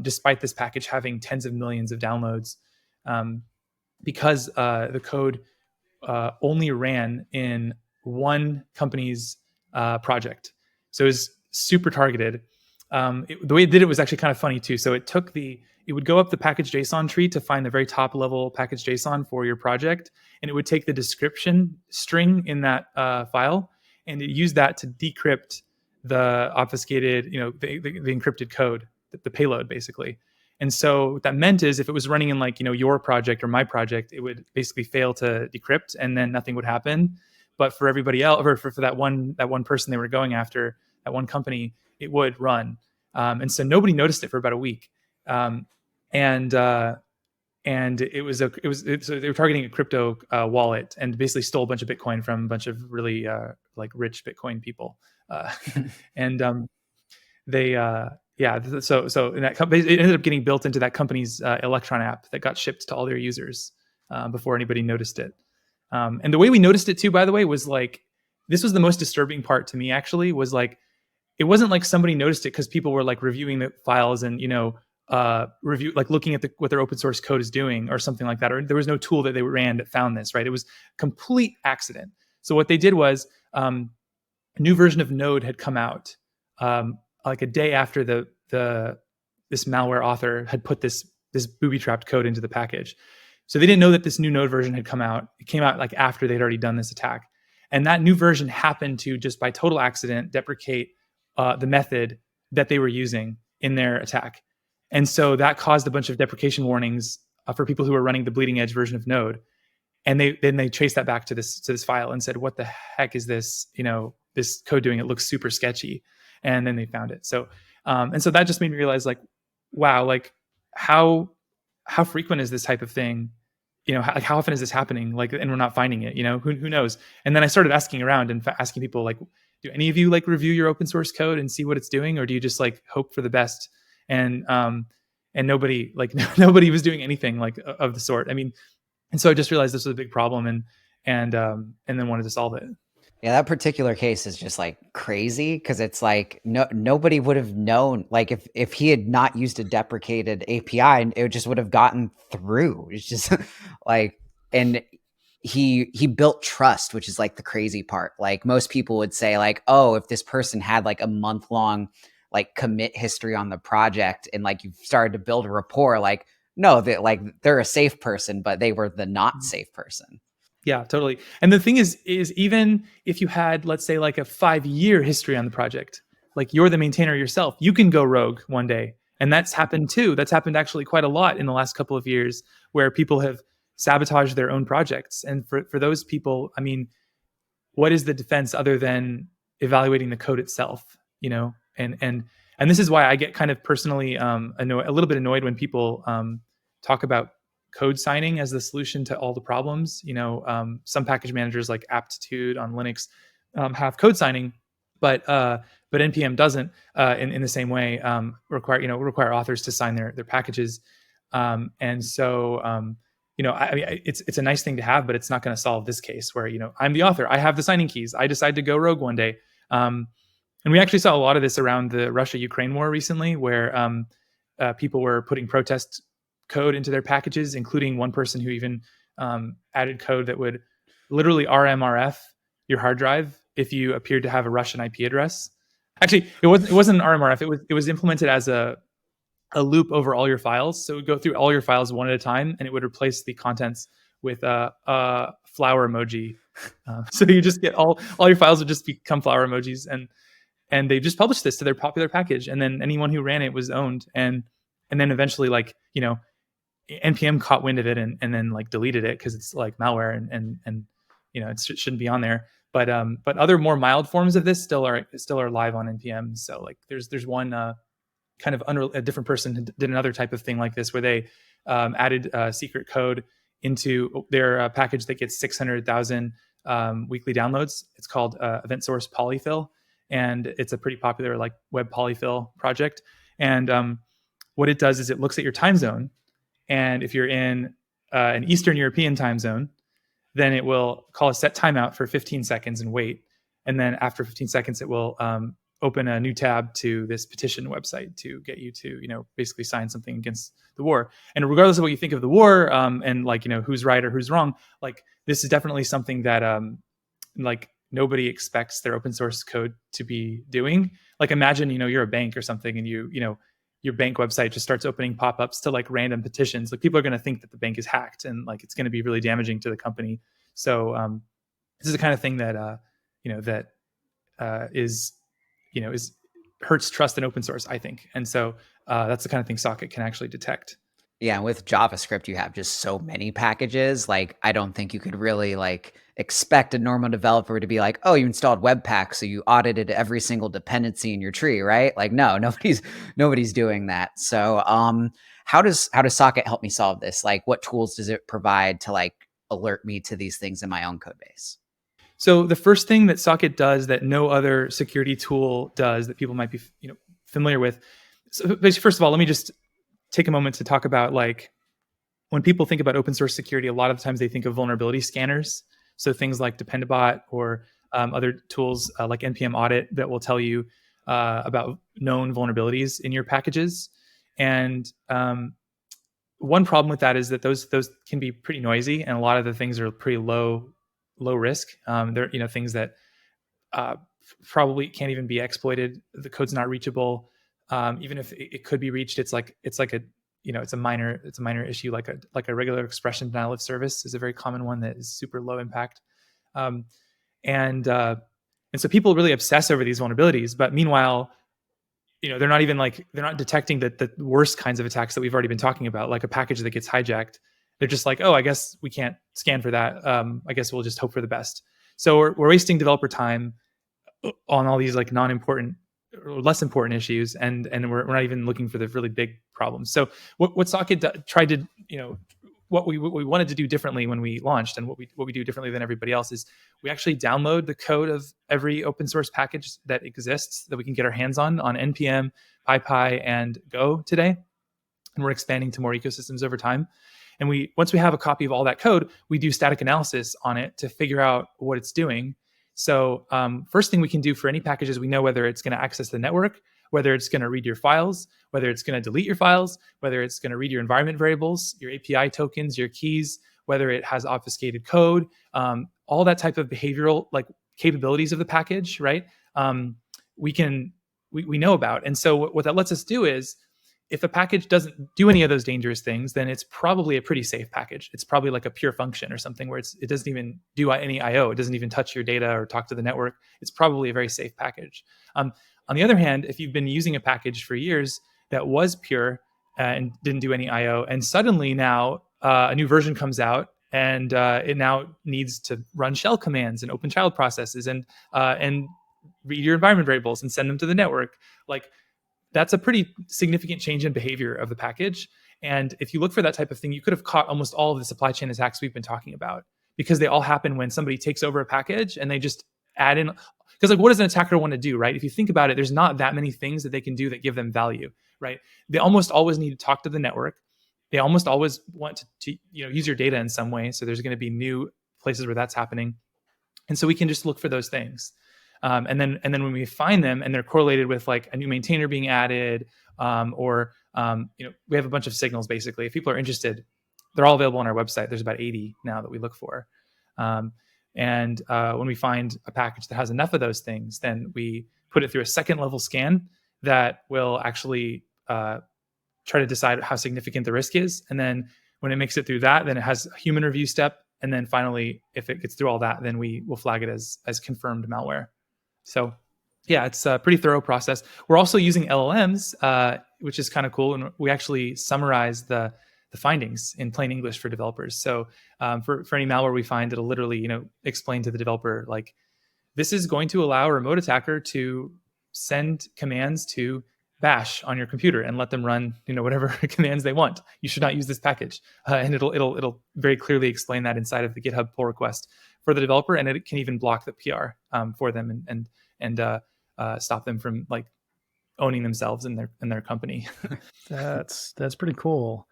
Speaker 1: despite this package having tens of millions of downloads, because the code only ran in one company's project. So it was super targeted. The way it did it was actually kind of funny too. So it would go up the package JSON tree to find the very top level package JSON for your project, and it would take the description string in that file, and it used that to decrypt the obfuscated, the encrypted code, the payload basically. And so what that meant is if it was running in like, your project or my project, it would basically fail to decrypt, and then nothing would happen. But for everybody else, or for that one person they were going after, that one company, it would run. And so nobody noticed it for about a week. And so they were targeting a crypto wallet and basically stole a bunch of Bitcoin from a bunch of really like rich Bitcoin people. And so in that company, it ended up getting built into that company's Electron app that got shipped to all their users before anybody noticed it. And the way we noticed it too, by the way, was like, this was the most disturbing part to me actually, was like, it wasn't like somebody noticed it because people were like reviewing the files and, review, like looking at what their open source code is doing or something like that, or there was no tool that they ran that found this, right? It was complete accident. So what they did was a new version of Node had come out like a day after this malware author had put this booby-trapped code into the package. So they didn't know that this new Node version had come out. It came out like after they'd already done this attack. And that new version happened to, just by total accident, deprecate the method that they were using in their attack. And so that caused a bunch of deprecation warnings for people who were running the bleeding edge version of Node. And they traced that back to this file and said, what the heck is this, this code doing? It looks super sketchy. And then they found it. So, and so that just made me realize, like, wow, like how frequent is this type of thing? How often is this happening? Like, and we're not finding it, who knows? And then I started asking around and asking people, like, do any of you like review your open source code and see what it's doing? Or do you just like hope for the best? And nobody was doing anything like of the sort. I mean, and so I just realized this was a big problem and then wanted to solve it.
Speaker 2: Yeah, that particular case is just like crazy, because it's like nobody would have known, like if he had not used a deprecated API, it just would have gotten through. It's just like, and he built trust, which is like the crazy part. Like most people would say like, oh, if this person had like a month-long like commit history on the project and like you've started to build a rapport, like no, they're a safe person, but they were the not safe person.
Speaker 1: Yeah, totally. And the thing is even if you had, let's say, like a 5-year history on the project, like you're the maintainer yourself, you can go rogue one day. And that's happened too. That's happened actually quite a lot in the last couple of years, where people have sabotaged their own projects. And for those people, I mean, what is the defense other than evaluating the code itself? And this is why I get kind of personally a little bit annoyed when people talk about code signing as the solution to all the problems. Some package managers like Aptitude on Linux have code signing, but npm doesn't in the same way require authors to sign their packages. And so I mean, it's a nice thing to have, but it's not going to solve this case where I'm the author, I have the signing keys, I decide to go rogue one day. And we actually saw a lot of this around the Russia-Ukraine war recently, where people were putting protest code into their packages, including one person who even added code that would literally RMRF your hard drive if you appeared to have a Russian IP address. Actually, it wasn't an RMRF. It was implemented as a loop over all your files. So it would go through all your files one at a time, and it would replace the contents with a flower emoji. So you just get all your files would just become flower emojis, and they just published this to their popular package, and then anyone who ran it was owned. And then eventually, like, npm caught wind of it and then like deleted it because it's like malware and it shouldn't be on there. But other more mild forms of this still are live on npm. So like there's one kind of a different person did another type of thing like this, where they added secret code into their package that gets 600,000 weekly downloads. It's called event source polyfill, and it's a pretty popular like web polyfill project. And what it does is it looks at your time zone, and if you're in an Eastern European time zone, then it will call a set timeout for 15 seconds and wait. And then after 15 seconds, it will open a new tab to this petition website to get you to, basically sign something against the war. And regardless of what you think of the war and like, who's right or who's wrong, like this is definitely something that like nobody expects their open source code to be doing. Like imagine, you're a bank or something, and your bank website just starts opening pop-ups to like random petitions. Like people are going to think that the bank is hacked, and like it's going to be really damaging to the company. So this is the kind of thing that is hurts trust in open source, I think. And so that's the kind of thing Socket can actually detect.
Speaker 2: Yeah, with JavaScript, you have just so many packages. Like, I don't think you could really like expect a normal developer to be like, oh, you installed Webpack, so you audited every single dependency in your tree, right? Like, no, nobody's doing that. So how does Socket help me solve this? Like, what tools does it provide to like alert me to these things in my own code base?
Speaker 1: So the first thing that Socket does that no other security tool does that people might be familiar with. So first of all, let me just take a moment to talk about, like, when people think about open source security, a lot of the times they think of vulnerability scanners. So things like Dependabot or other tools like npm audit that will tell you about known vulnerabilities in your packages. And one problem with that is that those can be pretty noisy, and a lot of the things are pretty low risk. They're things that probably can't even be exploited. The code's not reachable. Even if it could be reached, it's like a it's a minor issue, like a regular expression denial of service is a very common one that is super low impact. And so people really obsess over these vulnerabilities, but meanwhile, they're not detecting the worst kinds of attacks that we've already been talking about, like a package that gets hijacked. They're just like, oh, I guess we can't scan for that. I guess we'll just hope for the best. So we're wasting developer time on all these like non-important or less important issues, and we're not even looking for the really big problems. So what Socket tried to, what we wanted to do differently when we launched, and what we do differently than everybody else, is we actually download the code of every open source package that exists that we can get our hands on npm, PyPy, and Go today. And we're expanding to more ecosystems over time. And once we have a copy of all that code, we do static analysis on it to figure out what it's doing. So first thing we can do for any package is we know whether it's going to access the network, whether it's going to read your files, whether it's going to delete your files, whether it's going to read your environment variables, your API tokens, your keys, whether it has obfuscated code, all that type of behavioral like capabilities of the package, right? We know about. And so what that lets us do is, if a package doesn't do any of those dangerous things, then it's probably a pretty safe package. It's probably like a pure function or something where it doesn't even do any IO. It doesn't even touch your data or talk to the network. It's probably a very safe package. On the other hand, if you've been using a package for years that was pure and didn't do any IO, and suddenly now a new version comes out and it now needs to run shell commands and open child processes and read your environment variables and send them to the network, like, that's a pretty significant change in behavior of the package. And if you look for that type of thing, you could have caught almost all of the supply chain attacks we've been talking about, because they all happen when somebody takes over a package and they just add in. Because like, what does an attacker want to do, right? If you think about it, there's not that many things that they can do that give them value, right? They almost always need to talk to the network. They almost always want to use your data in some way. So there's going to be new places where that's happening. And so we can just look for those things. And then when we find them and they're correlated with like a new maintainer being added, or we have a bunch of signals basically. If people are interested, they're all available on our website. There's about 80 now that we look for. And when we find a package that has enough of those things, then we put it through a second level scan that will actually try to decide how significant the risk is. And then when it makes it through that, then it has a human review step. And then finally, if it gets through all that, then we will flag it as confirmed malware. So yeah, it's a pretty thorough process. We're also using LLMs, which is kind of cool. And we actually summarize the findings in plain English for developers. So for any malware we find, it'll literally, explain to the developer, like, this is going to allow a remote attacker to send commands to bash on your computer and let them run, whatever commands they want. You should not use this package. And it'll very clearly explain that inside of the GitHub pull request for the developer, and it can even block the PR for them and stop them from like owning themselves and their company.
Speaker 3: That's pretty cool.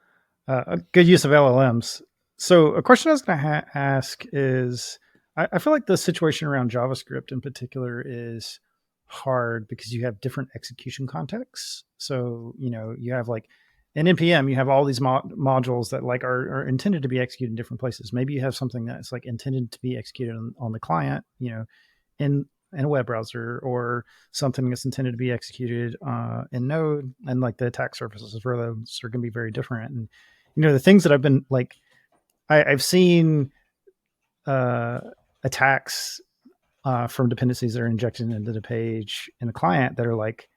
Speaker 3: A good use of LLMs. So a question I was going to ask is, I feel like the situation around JavaScript in particular is hard because you have different execution contexts. So, you have like in NPM, you have all these modules that like are intended to be executed in different places. Maybe you have something that's like intended to be executed on the client, in a web browser, or something that's intended to be executed in Node, and like the attack surfaces for those are going to be very different. And the things that I've been like, I've seen attacks from dependencies that are injected into the page in a client that are like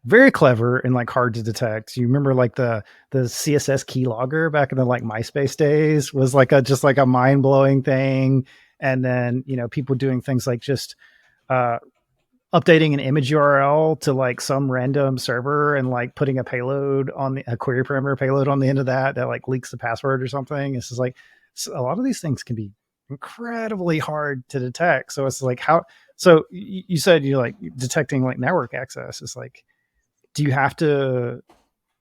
Speaker 3: very clever and like hard to detect. You remember like the CSS keylogger back in the like MySpace days was like just like a mind blowing thing. And then, people doing things like just updating an image URL to like some random server and like putting a payload on a query parameter payload on the end of that like leaks the password or something. It's just like, a lot of these things can be incredibly hard to detect. So it's like, so you said you're like detecting like network access. It's like, do you have to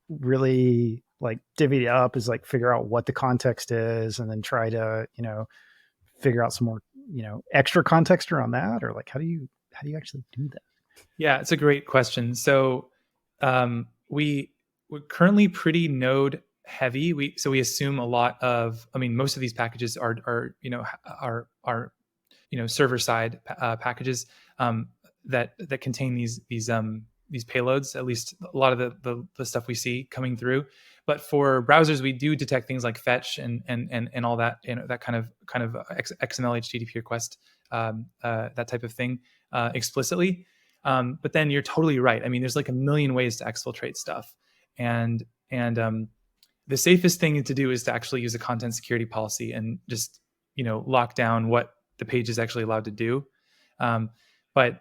Speaker 3: really like divvy it up, is like figure out what the context is and then try to, figure out some more, extra context around that? Or like, how do you actually do that?
Speaker 1: Yeah, it's a great question. So we we're currently pretty node heavy. So we assume a lot of, most of these packages are server side packages that contain these payloads. At least a lot of the stuff we see coming through. But for browsers, we do detect things like fetch and all that, that kind of XML HTTP request, that type of thing explicitly. But then you're totally right. There's like a million ways to exfiltrate stuff, and the safest thing to do is to actually use a content security policy and just lock down what the page is actually allowed to do. But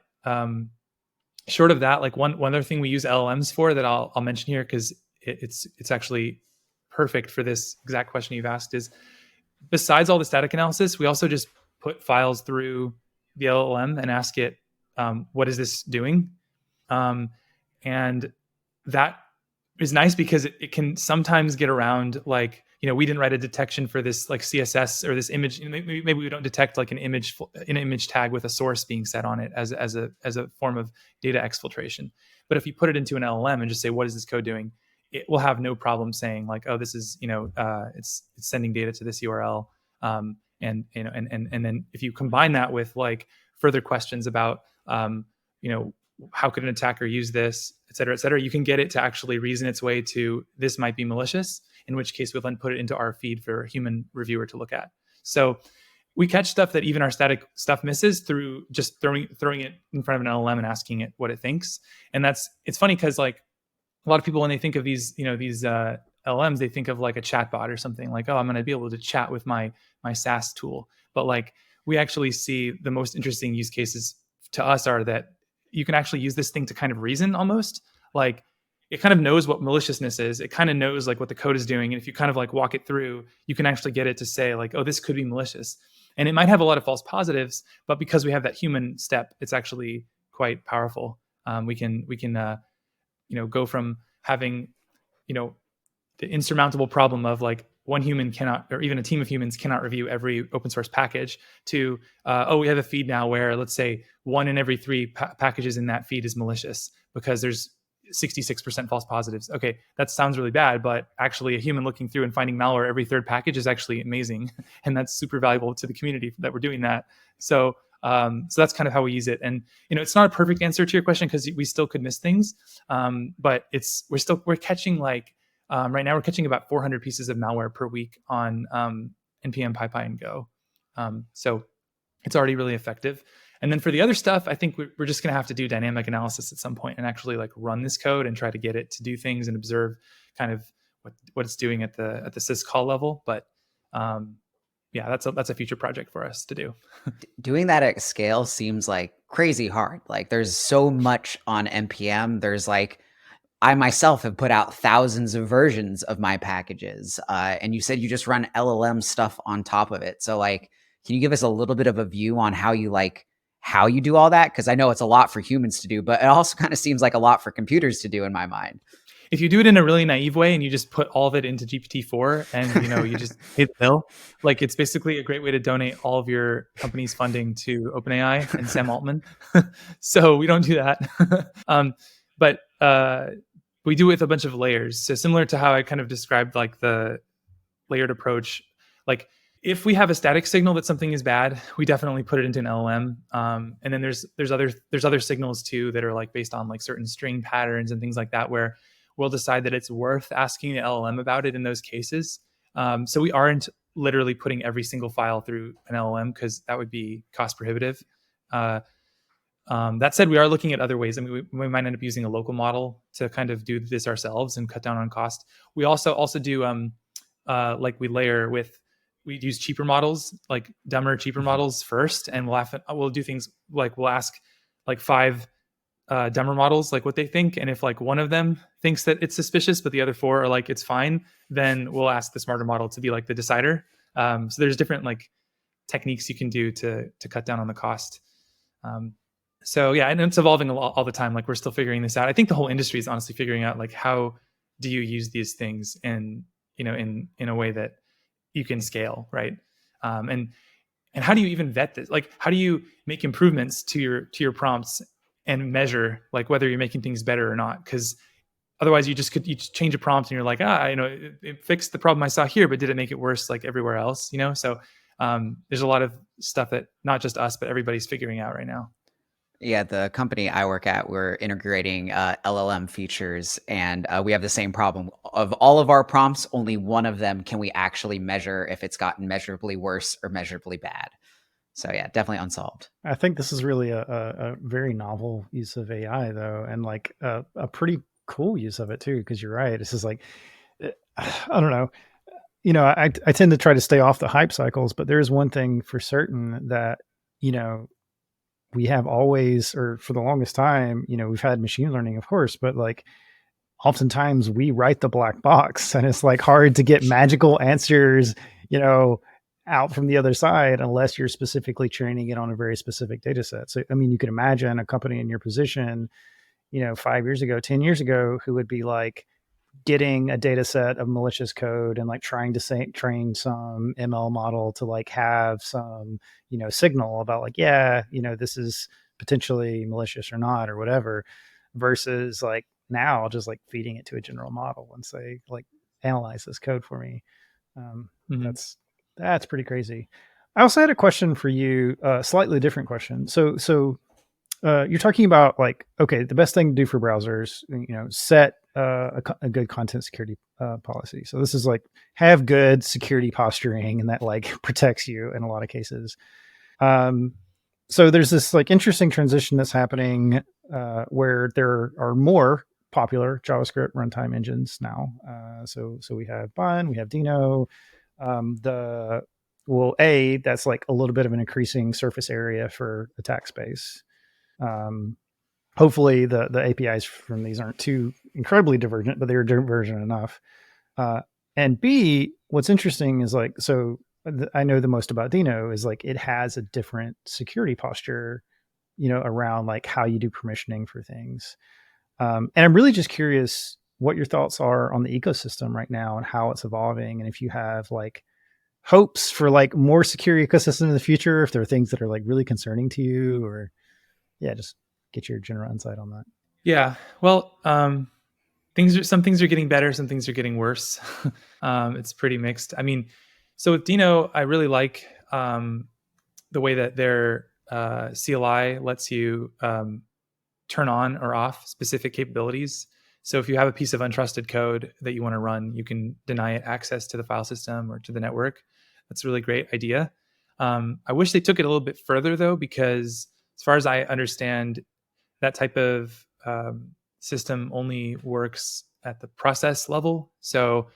Speaker 1: short of that, like one other thing we use LLMs for that I'll mention here, because it's actually perfect for this exact question you've asked, is besides all the static analysis, we also just put files through the LLM and ask it, what is this doing? And that is nice because it can sometimes get around, like, we didn't write a detection for this like CSS or this image. Maybe we don't detect like an image tag with a source being set on it as a form of data exfiltration. But if you put it into an LLM and just say, what is this code doing? It will have no problem saying like, oh, this is, it's sending data to this URL. And then if you combine that with like further questions about, how could an attacker use this, et cetera, you can get it to actually reason its way to this might be malicious, in which case we'll then put it into our feed for a human reviewer to look at. So we catch stuff that even our static stuff misses through just throwing it in front of an LLM and asking it what it thinks. And it's funny because like a lot of people, when they think of these LLMs, they think of like a chatbot or something like, oh, I'm going to be able to chat with my SaaS tool. But like we actually see the most interesting use cases to us are that you can actually use this thing to kind of reason almost. Like it kind of knows what maliciousness is. It kind of knows like what the code is doing. And if you kind of like walk it through, you can actually get it to say like, oh, this could be malicious. And it might have a lot of false positives, but because we have that human step, it's actually quite powerful. We can go from having, the insurmountable problem of like one human cannot, or even a team of humans cannot review every open source package to, we have a feed now where let's say 1 in every 3 packages in that feed is malicious because there's 66% false positives. Okay, that sounds really bad, but actually a human looking through and finding malware every 3rd package is actually amazing. And that's super valuable to the community that we're doing that. So that's kind of how we use it. And, it's not a perfect answer to your question because we still could miss things. But we're catching like, right now we're catching about 400 pieces of malware per week on NPM, PyPy, and Go. So it's already really effective. And then for the other stuff, I think we're just going to have to do dynamic analysis at some point and actually like run this code and try to get it to do things and observe kind of what it's doing at the syscall level. But that's a future project for us to do.
Speaker 2: Doing that at scale seems like crazy hard. Like there's so much on NPM. There's like, I myself have put out thousands of versions of my packages. And you said you just run LLM stuff on top of it. So like, can you give us a little bit of a view on how you do all that? Because I know it's a lot for humans to do, but it also kind of seems like a lot for computers to do in my mind.
Speaker 1: If you do it in a really naive way and you just put all of it into GPT-4 and you just pay the bill, like it's basically a great way to donate all of your company's funding to OpenAI and Sam Altman. So we don't do that. But we do it with a bunch of layers. So similar to how I kind of described like the layered approach, like if we have a static signal that something is bad, we definitely put it into an LLM. And then there's other signals too that are like based on like certain string patterns and things like that, where we'll decide that it's worth asking the LLM about it in those cases. So we aren't literally putting every single file through an LLM because that would be cost prohibitive. That said, we are looking at other ways. We might end up using a local model to kind of do this ourselves and cut down on cost. We also do like we use cheaper models, like dumber, cheaper models first, and we'll do things like we'll ask like 5 dumber models like what they think, and if like one of them thinks that it's suspicious but the other 4 are like it's fine, then we'll ask the smarter model to be like the decider. So there's different like techniques you can do to cut down on the cost. So yeah, and it's evolving all the time. Like we're still figuring this out. I think the whole industry is honestly figuring out like how do you use these things in a way that you can scale, right? And how do you even vet this? Like how do you make improvements to your prompts and measure like whether you're making things better or not? Because otherwise you just change a prompt and you're like, it fixed the problem I saw here, but did it make it worse like everywhere else? So there's a lot of stuff that not just us, but everybody's figuring out right now.
Speaker 2: Yeah, the company I work at, we're integrating LLM features, and we have the same problem. Of all of our prompts, only one of them can we actually measure if it's gotten measurably worse or measurably bad. So yeah, definitely unsolved.
Speaker 3: I think this is really a very novel use of AI, though, and like a pretty cool use of it too. Because you're right, this is like, I don't know. I tend to try to stay off the hype cycles, but there's one thing for certain that you know we have always, or for the longest time, we've had machine learning, of course, but like oftentimes we write the black box and it's like hard to get magical answers, out from the other side unless you're specifically training it on a very specific data set. So, I mean, you could imagine a company in your position, 5 years ago, 10 years ago, who would be like getting a data set of malicious code and like trying to train some ML model to like have some, signal about like, yeah, this is potentially malicious or not, or whatever, versus like now just like feeding it to a general model and say, like, analyze this code for me.
Speaker 1: Mm-hmm.
Speaker 3: That's pretty crazy. I also had a question for you, slightly different question. So you're talking about like, okay, the best thing to do for browsers, set a good content security policy. So this is like have good security posturing, and that like protects you in a lot of cases. So there's this like interesting transition that's happening where there are more popular JavaScript runtime engines now. So we have Bun, we have Dino. That's like a little bit of an increasing surface area for attack space. Hopefully the APIs from these aren't too incredibly divergent, but they're divergent enough. And B, what's interesting is like, I know the most about Dino is like it has a different security posture, around like how you do permissioning for things. And I'm really just curious what your thoughts are on the ecosystem right now and how it's evolving, and if you have like hopes for like more secure ecosystem in the future, if there are things that are like really concerning to you, or just get your general insight on that.
Speaker 1: Yeah. Well, some things are getting better, some things are getting worse. It's pretty mixed. I mean, so with Dino, I really like the way that their CLI lets you turn on or off specific capabilities. So if you have a piece of untrusted code that you want to run, you can deny it access to the file system or to the network. That's a really great idea. I wish they took it a little bit further though, because as far as I understand, that type of system only works at the process level. So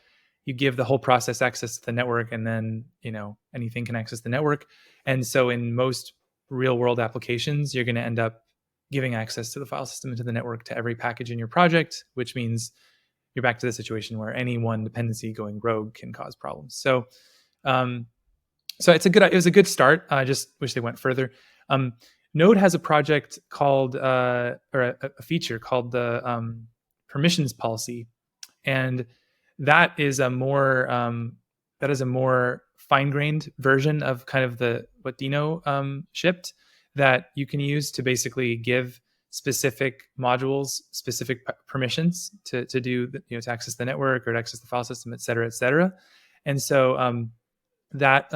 Speaker 1: you give the whole process access to the network, and then anything can access the network. And so in most real world applications, you're going to end up giving access to the file system and to the network to every package in your project, which means you're back to the situation where any one dependency going rogue can cause problems. So it was a good start. I just wish they went further. Node has a project called, or a feature called the permissions policy, and that is a more fine-grained version of kind of what Dino shipped, that you can use to basically give specific modules specific permissions to do to access the network or to access the file system, et cetera, et cetera. And so that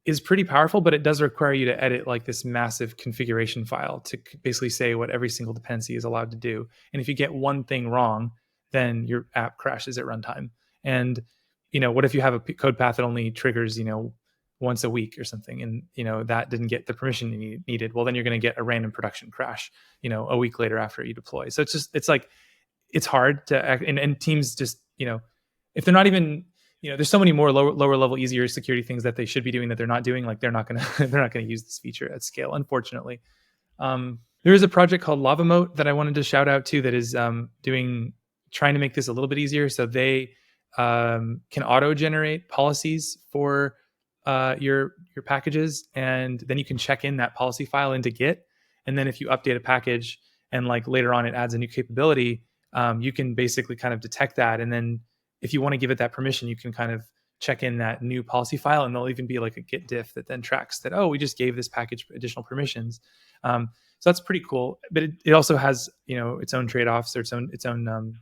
Speaker 1: is pretty powerful, but it does require you to edit like this massive configuration file to basically say what every single dependency is allowed to do. And if you get one thing wrong, then your app crashes at runtime. And what if you have a code path that only triggers once a week or something, and that didn't get the permission you needed? Well, then you're going to get a random production crash a week later after you deploy. So it's hard to act, and teams just if they're not even there's so many more lower level, easier security things that they should be doing that they're not doing. Like they're not gonna use this feature at scale, unfortunately. There is a project called LavaMoat that I wanted to shout out to that is trying to make this a little bit easier. So they can auto generate policies for your packages, and then you can check in that policy file into Git. And then if you update a package and like later on it adds a new capability, you can basically kind of detect that, and then if you want to give it that permission, you can kind of check in that new policy file, and there'll even be like a Git diff that then tracks that, oh, we just gave this package additional permissions. So that's pretty cool. But it also has, its own trade-offs or its own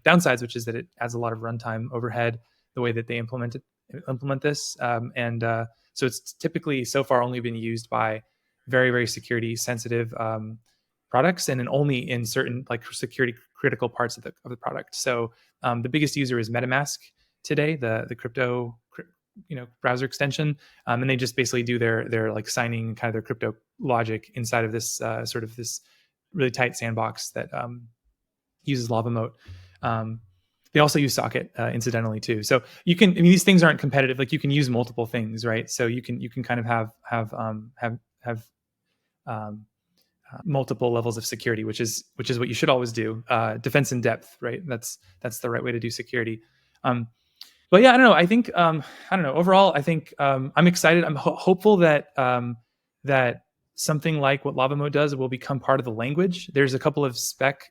Speaker 1: downsides, which is that it adds a lot of runtime overhead the way that they implement this. So it's typically so far only been used by very, very security sensitive products, and then only in certain like security critical parts of the product. So the biggest user is MetaMask today, the crypto browser extension, and they just basically do their like signing kind of their crypto logic inside of this sort of this really tight sandbox that uses Lava Moat. They also use Socket, incidentally, too. So you can, these things aren't competitive. Like you can use multiple things, right? So you can kind of have multiple levels of security, which is what you should always do. Defense in depth, right? That's the right way to do security. But yeah, I don't know. I think I don't know. Overall, I think I'm excited. I'm hopeful that that something like what Lava Moat does will become part of the language. There's a couple of spec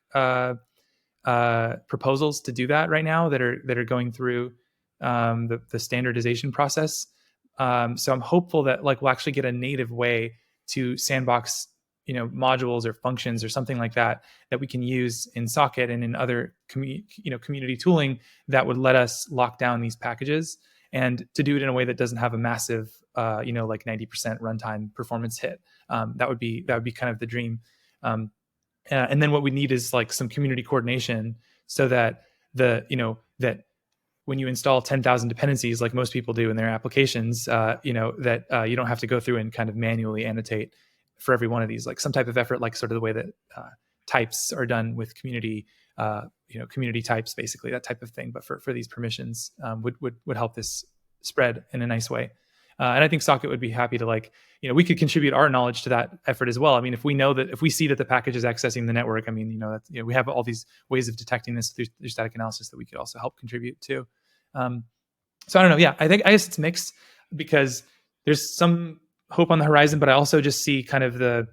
Speaker 1: proposals to do that right now that are going through the standardization process. So I'm hopeful that like we'll actually get a native way to sandbox modules or functions or something like that we can use in Socket and in other community tooling that would let us lock down these packages, and to do it in a way that doesn't have a massive like 90% runtime performance hit. That would be kind of the dream. And then what we need is like some community coordination so that that when you install 10,000 dependencies, like most people do in their applications, that you don't have to go through and kind of manually annotate for every one of these, like some type of effort, like sort of the way that types are done with community, community types, basically that type of thing. But for these permissions would help this spread in a nice way. And I think Socket would be happy to we could contribute our knowledge to that effort as well. I mean, if we see that the package is accessing the network, I mean, we have all these ways of detecting this through static analysis that we could also help contribute to. So I don't know. Yeah, I guess it's mixed because there's some hope on the horizon, but I also just see kind of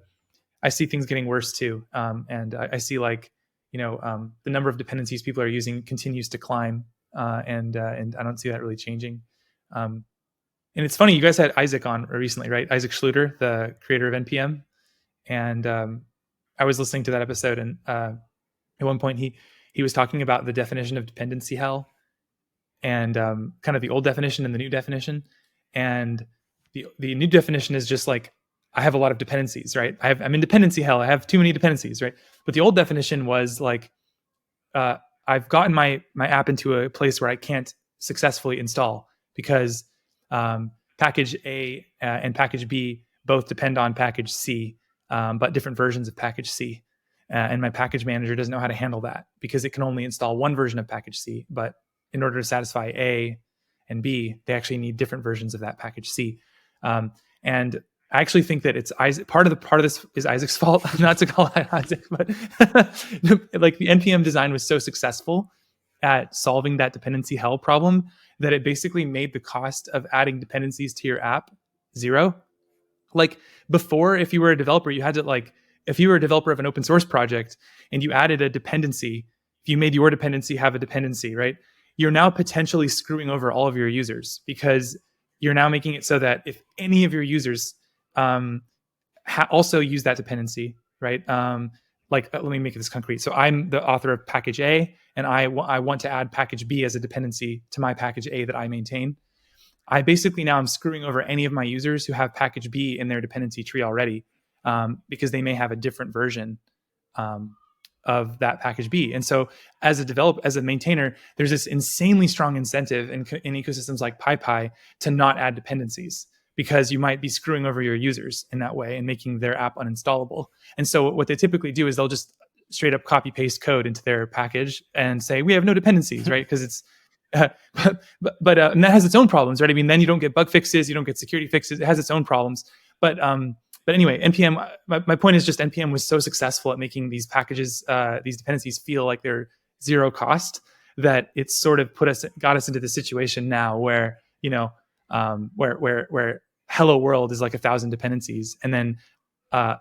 Speaker 1: I see things getting worse too. And I see the number of dependencies people are using continues to climb. And I don't see that really changing. And it's funny, you guys had Isaac on recently, right? Isaac Schluter, the creator of NPM. And I was listening to that episode, and at one point he was talking about the definition of dependency hell and kind of the old definition and the new definition. And the new definition is just like, I have a lot of dependencies, right? I'm in dependency hell. I have too many dependencies, right? But the old definition was like, I've gotten my app into a place where I can't successfully install because package A and package B both depend on package C, but different versions of package C. And my package manager doesn't know how to handle that because it can only install one version of package C. But in order to satisfy A and B, they actually need different versions of that package C. And I actually think that it's Isaac. Part of this is Isaac's fault. Not to call it Isaac, but like the NPM design was so successful at solving that dependency hell problem that it basically made the cost of adding dependencies to your app zero. Like before, if you were a developer, you had to if you were a developer of an open source project and you added a dependency, if you made your dependency have a dependency, right? You're now potentially screwing over all of your users because you're now making it so that if any of your users also use that dependency, right? Let me make this concrete. So I'm the author of package A, and I want to add package B as a dependency to my package A that I maintain. I basically now I'm screwing over any of my users who have package B in their dependency tree already, because they may have a different version of that package B. And so as a maintainer, there's this insanely strong incentive in ecosystems like PyPy to not add dependencies, because you might be screwing over your users in that way and making their app uninstallable. And so what they typically do is they'll just straight up copy paste code into their package and say, we have no dependencies, right? Because it's, but and that has its own problems, right? I mean, then you don't get bug fixes, you don't get security fixes. It has its own problems. But anyway, NPM, my point is just NPM was so successful at making these packages, these dependencies feel like they're zero cost, that it's sort of got us into the situation now where, where hello world is like 1,000 dependencies, and then a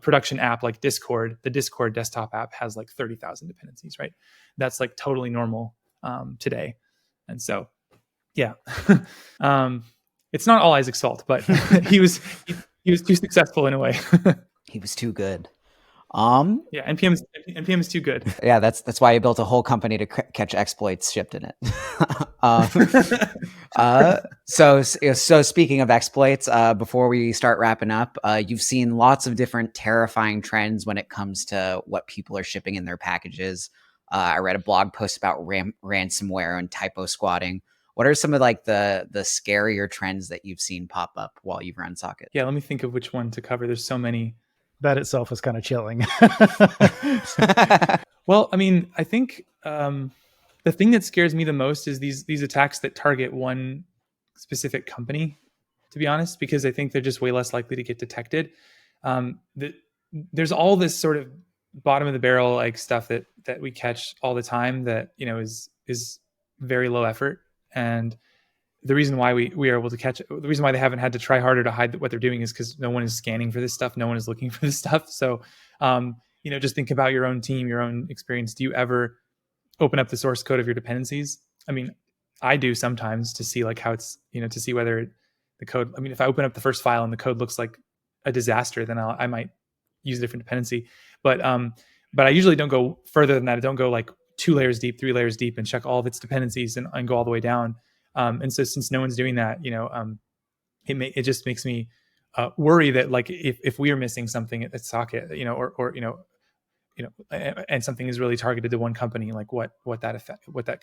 Speaker 1: production app like Discord, the Discord desktop app has like 30,000 dependencies, right? That's like totally normal today. And so, yeah, it's not all Isaac's fault, but he was too successful in a way.
Speaker 2: He was too good.
Speaker 1: Yeah, npm is too good.
Speaker 2: Yeah, that's why I built a whole company to catch exploits shipped in it. So speaking of exploits, before we start wrapping up, you've seen lots of different terrifying trends when it comes to what people are shipping in their packages. I read a blog post about ransomware and typo squatting. What are some of like the scarier trends that you've seen pop up while you've run Socket?
Speaker 1: Yeah, let me think of which one to cover. There's so many.
Speaker 3: That itself was kind of chilling.
Speaker 1: Well, I mean, I think the thing that scares me the most is these attacks that target one specific company, to be honest, because I think they're just way less likely to get detected. There's all this sort of bottom of the barrel like stuff that we catch all the time that is very low effort, and the reason why we are able to catch it, the reason why they haven't had to try harder to hide what they're doing is because no one is scanning for this stuff, no one is looking for this stuff. So just think about your own team, your own experience. Do you ever open up the source code of your dependencies? I mean, I do sometimes to see like how it's, to see whether the code, I mean, if I open up the first file and the code looks like a disaster, then I might use a different dependency. But I usually don't go further than that. I don't go like 2 layers deep, 3 layers deep and check all of its dependencies and go all the way down. And so since no one's doing that, it just makes me worry that like if we are missing something at Socket, and something is really targeted to one company, like what that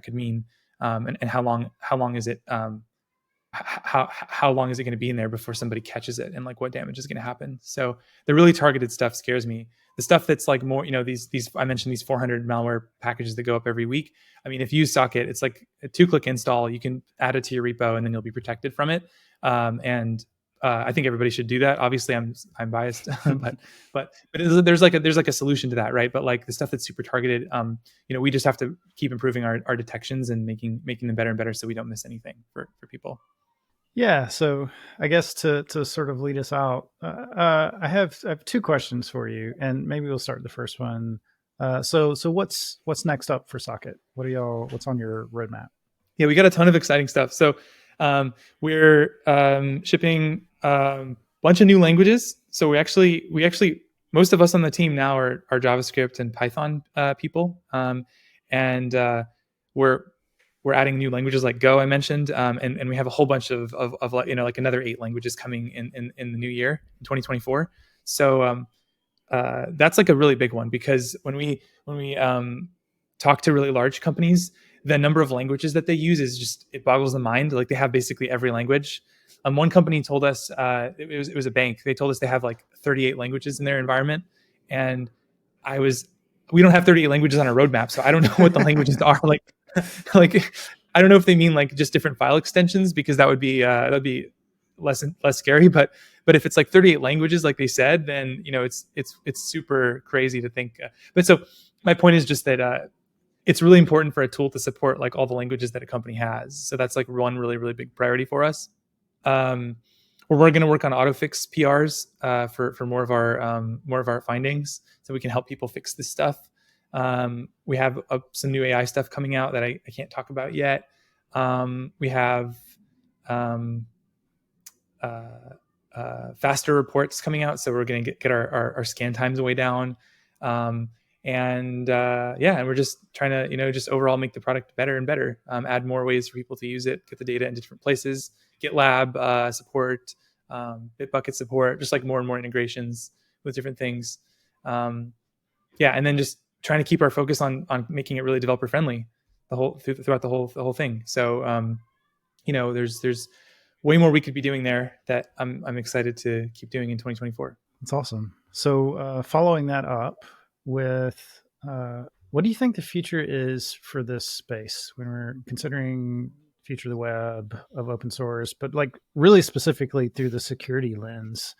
Speaker 1: could mean, and how long is it, how long is it going to be in there before somebody catches it, and like what damage is going to happen. So the really targeted stuff scares me. The stuff that's like more, these I mentioned these 400 malware packages that go up every week. I mean, if you use Socket, it's like a 2-click install. You can add it to your repo, and then you'll be protected from it. I think everybody should do that. Obviously, I'm biased, but there's like a solution to that, right? But like the stuff that's super targeted, we just have to keep improving our detections and making them better and better, so we don't miss anything for people.
Speaker 3: Yeah, so I guess to sort of lead us out, I have 2 questions for you, and maybe we'll start the first one. So what's next up for Socket? What's on your roadmap?
Speaker 1: Yeah, we got a ton of exciting stuff. So we're shipping a bunch of new languages. So we actually most of us on the team now are JavaScript and Python people, and we're adding new languages like Go, I mentioned, and we have a whole bunch of like another 8 languages coming in the new year, in 2024. So that's like a really big one, because when we talk to really large companies, the number of languages that they use it boggles the mind. Like they have basically every language. One company told us, it was a bank. They told us they have like 38 languages in their environment, and we don't have 38 languages on our roadmap, so I don't know what the languages are. Like I don't know if they mean like just different file extensions, because that'd be less scary. But if it's like 38 languages, like they said, then it's super crazy to think. But so my point is just that it's really important for a tool to support like all the languages that a company has. So that's like one really, really big priority for us. We're going to work on autofix PRs for more of our findings, so we can help people fix this stuff. We have some new AI stuff coming out that I can't talk about yet. We have faster reports coming out, so we're going to get our scan times way down. And we're just trying to just overall make the product better and better, add more ways for people to use it, get the data into different places, GitLab support, Bitbucket support, just like more and more integrations with different things. And then just trying to keep our focus on making it really developer friendly throughout the whole thing. So there's way more we could be doing there that I'm excited to keep doing in 2024.
Speaker 3: That's awesome. So following that up with what do you think the future is for this space when we're considering future of the web, of open source, but like really specifically through the security lens?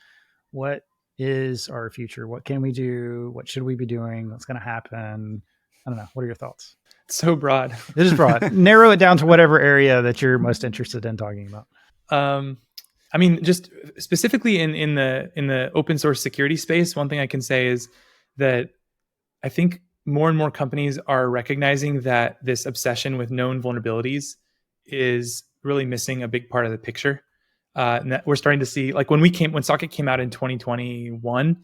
Speaker 3: What is our future? What can we do? What should we be doing? What's going to happen? I don't know. What are your thoughts?
Speaker 1: It's so broad.
Speaker 3: It is broad. Narrow it down to whatever area that you're most interested in talking about.
Speaker 1: I mean, just specifically in the open source security space, one thing I can say is that I think more and more companies are recognizing that this obsession with known vulnerabilities is really missing a big part of the picture. we're starting to see, like when Socket came out in 2021,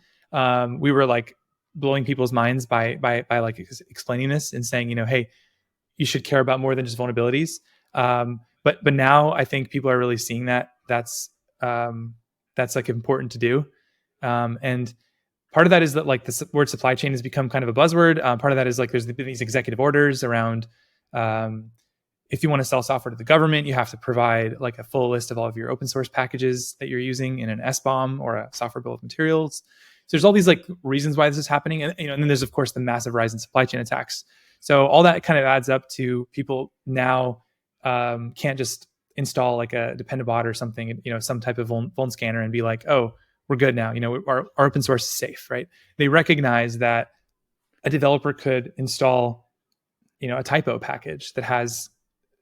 Speaker 1: we were like blowing people's minds by like explaining this and saying, hey, you should care about more than just vulnerabilities. But now I think people are really seeing that's like important to do. And part of that is that like the word supply chain has become kind of a buzzword. Part of that is like there's these executive orders around if you want to sell software to the government, you have to provide like a full list of all of your open source packages that you're using in an SBOM or a software bill of materials. So there's all these like reasons why this is happening, and and then there's of course the massive rise in supply chain attacks. So all that kind of adds up to people now can't just install like a Dependabot or something, some type of vuln scanner and be like, oh, we're good now. Our open source is safe, right? They recognize that a developer could install, a typo package that has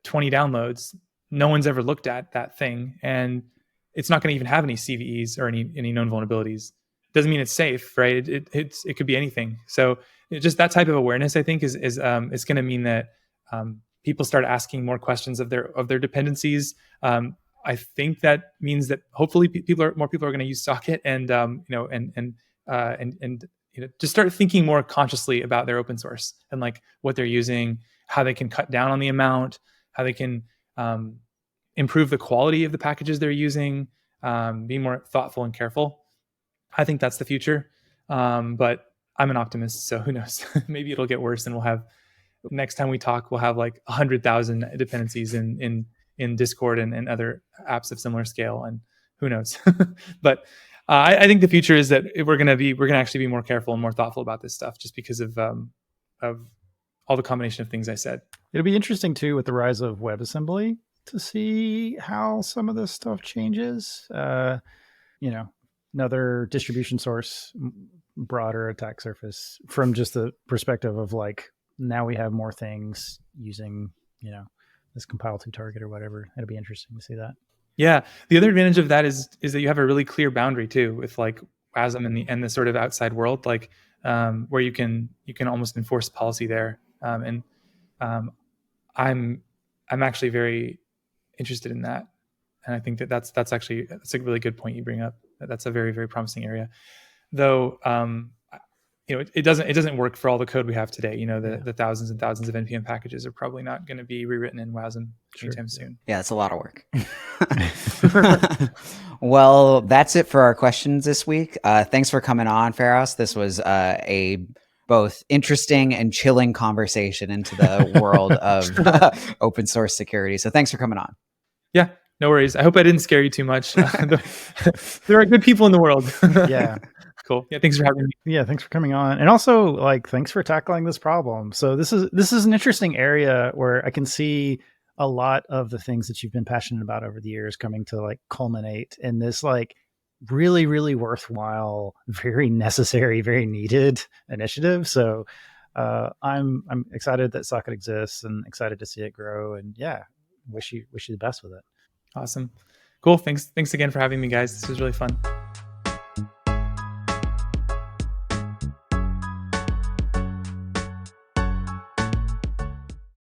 Speaker 1: 20 downloads. No one's ever looked at that thing, and it's not going to even have any CVEs or any known vulnerabilities. Doesn't mean it's safe, right? It could be anything. So just that type of awareness, I think, is going to mean that people start asking more questions of their dependencies. I think that means that hopefully more people are going to use Socket and just start thinking more consciously about their open source and like what they're using, how they can cut down on the amount, how they can improve the quality of the packages they're using, be more thoughtful and careful. I think that's the future. But I'm an optimist, so who knows? Maybe it'll get worse, and next time we talk, we'll have like 100,000 dependencies in Discord and other apps of similar scale, and who knows? But I think the future is that we're gonna actually be more careful and more thoughtful about this stuff, just because of all the combination of things I said.
Speaker 3: It'll be interesting too with the rise of WebAssembly to see how some of this stuff changes. Another distribution source, broader attack surface from just the perspective of like, now we have more things using, this compile to target or whatever. It'll be interesting to see that.
Speaker 1: Yeah. The other advantage of that is that you have a really clear boundary too with like WASM and the sort of outside world, like where you can almost enforce policy there. I'm actually very interested in that. And I think that's a really good point you bring up. That's a very, very promising area, though. It doesn't work for all the code we have today. The thousands and thousands of npm packages are probably not going to be rewritten in WASM anytime soon.
Speaker 2: Yeah, it's a lot of work. Well, that's it for our questions this week. Thanks for coming on, Feross. This was a both interesting and chilling conversation into the world of open source security. So thanks for coming on.
Speaker 1: Yeah, no worries. I hope I didn't scare you too much. There are good people in the world.
Speaker 3: Yeah.
Speaker 1: Cool. Yeah, thanks for having me.
Speaker 3: Yeah, thanks for coming on. And also, like, thanks for tackling this problem. So this is an interesting area where I can see a lot of the things that you've been passionate about over the years coming to like culminate in this like really, really worthwhile, very necessary, very needed initiative. So I'm excited that Socket exists and excited to see it grow. And yeah, wish you the best with it.
Speaker 1: Awesome. Cool. Thanks again for having me, guys. This was really fun.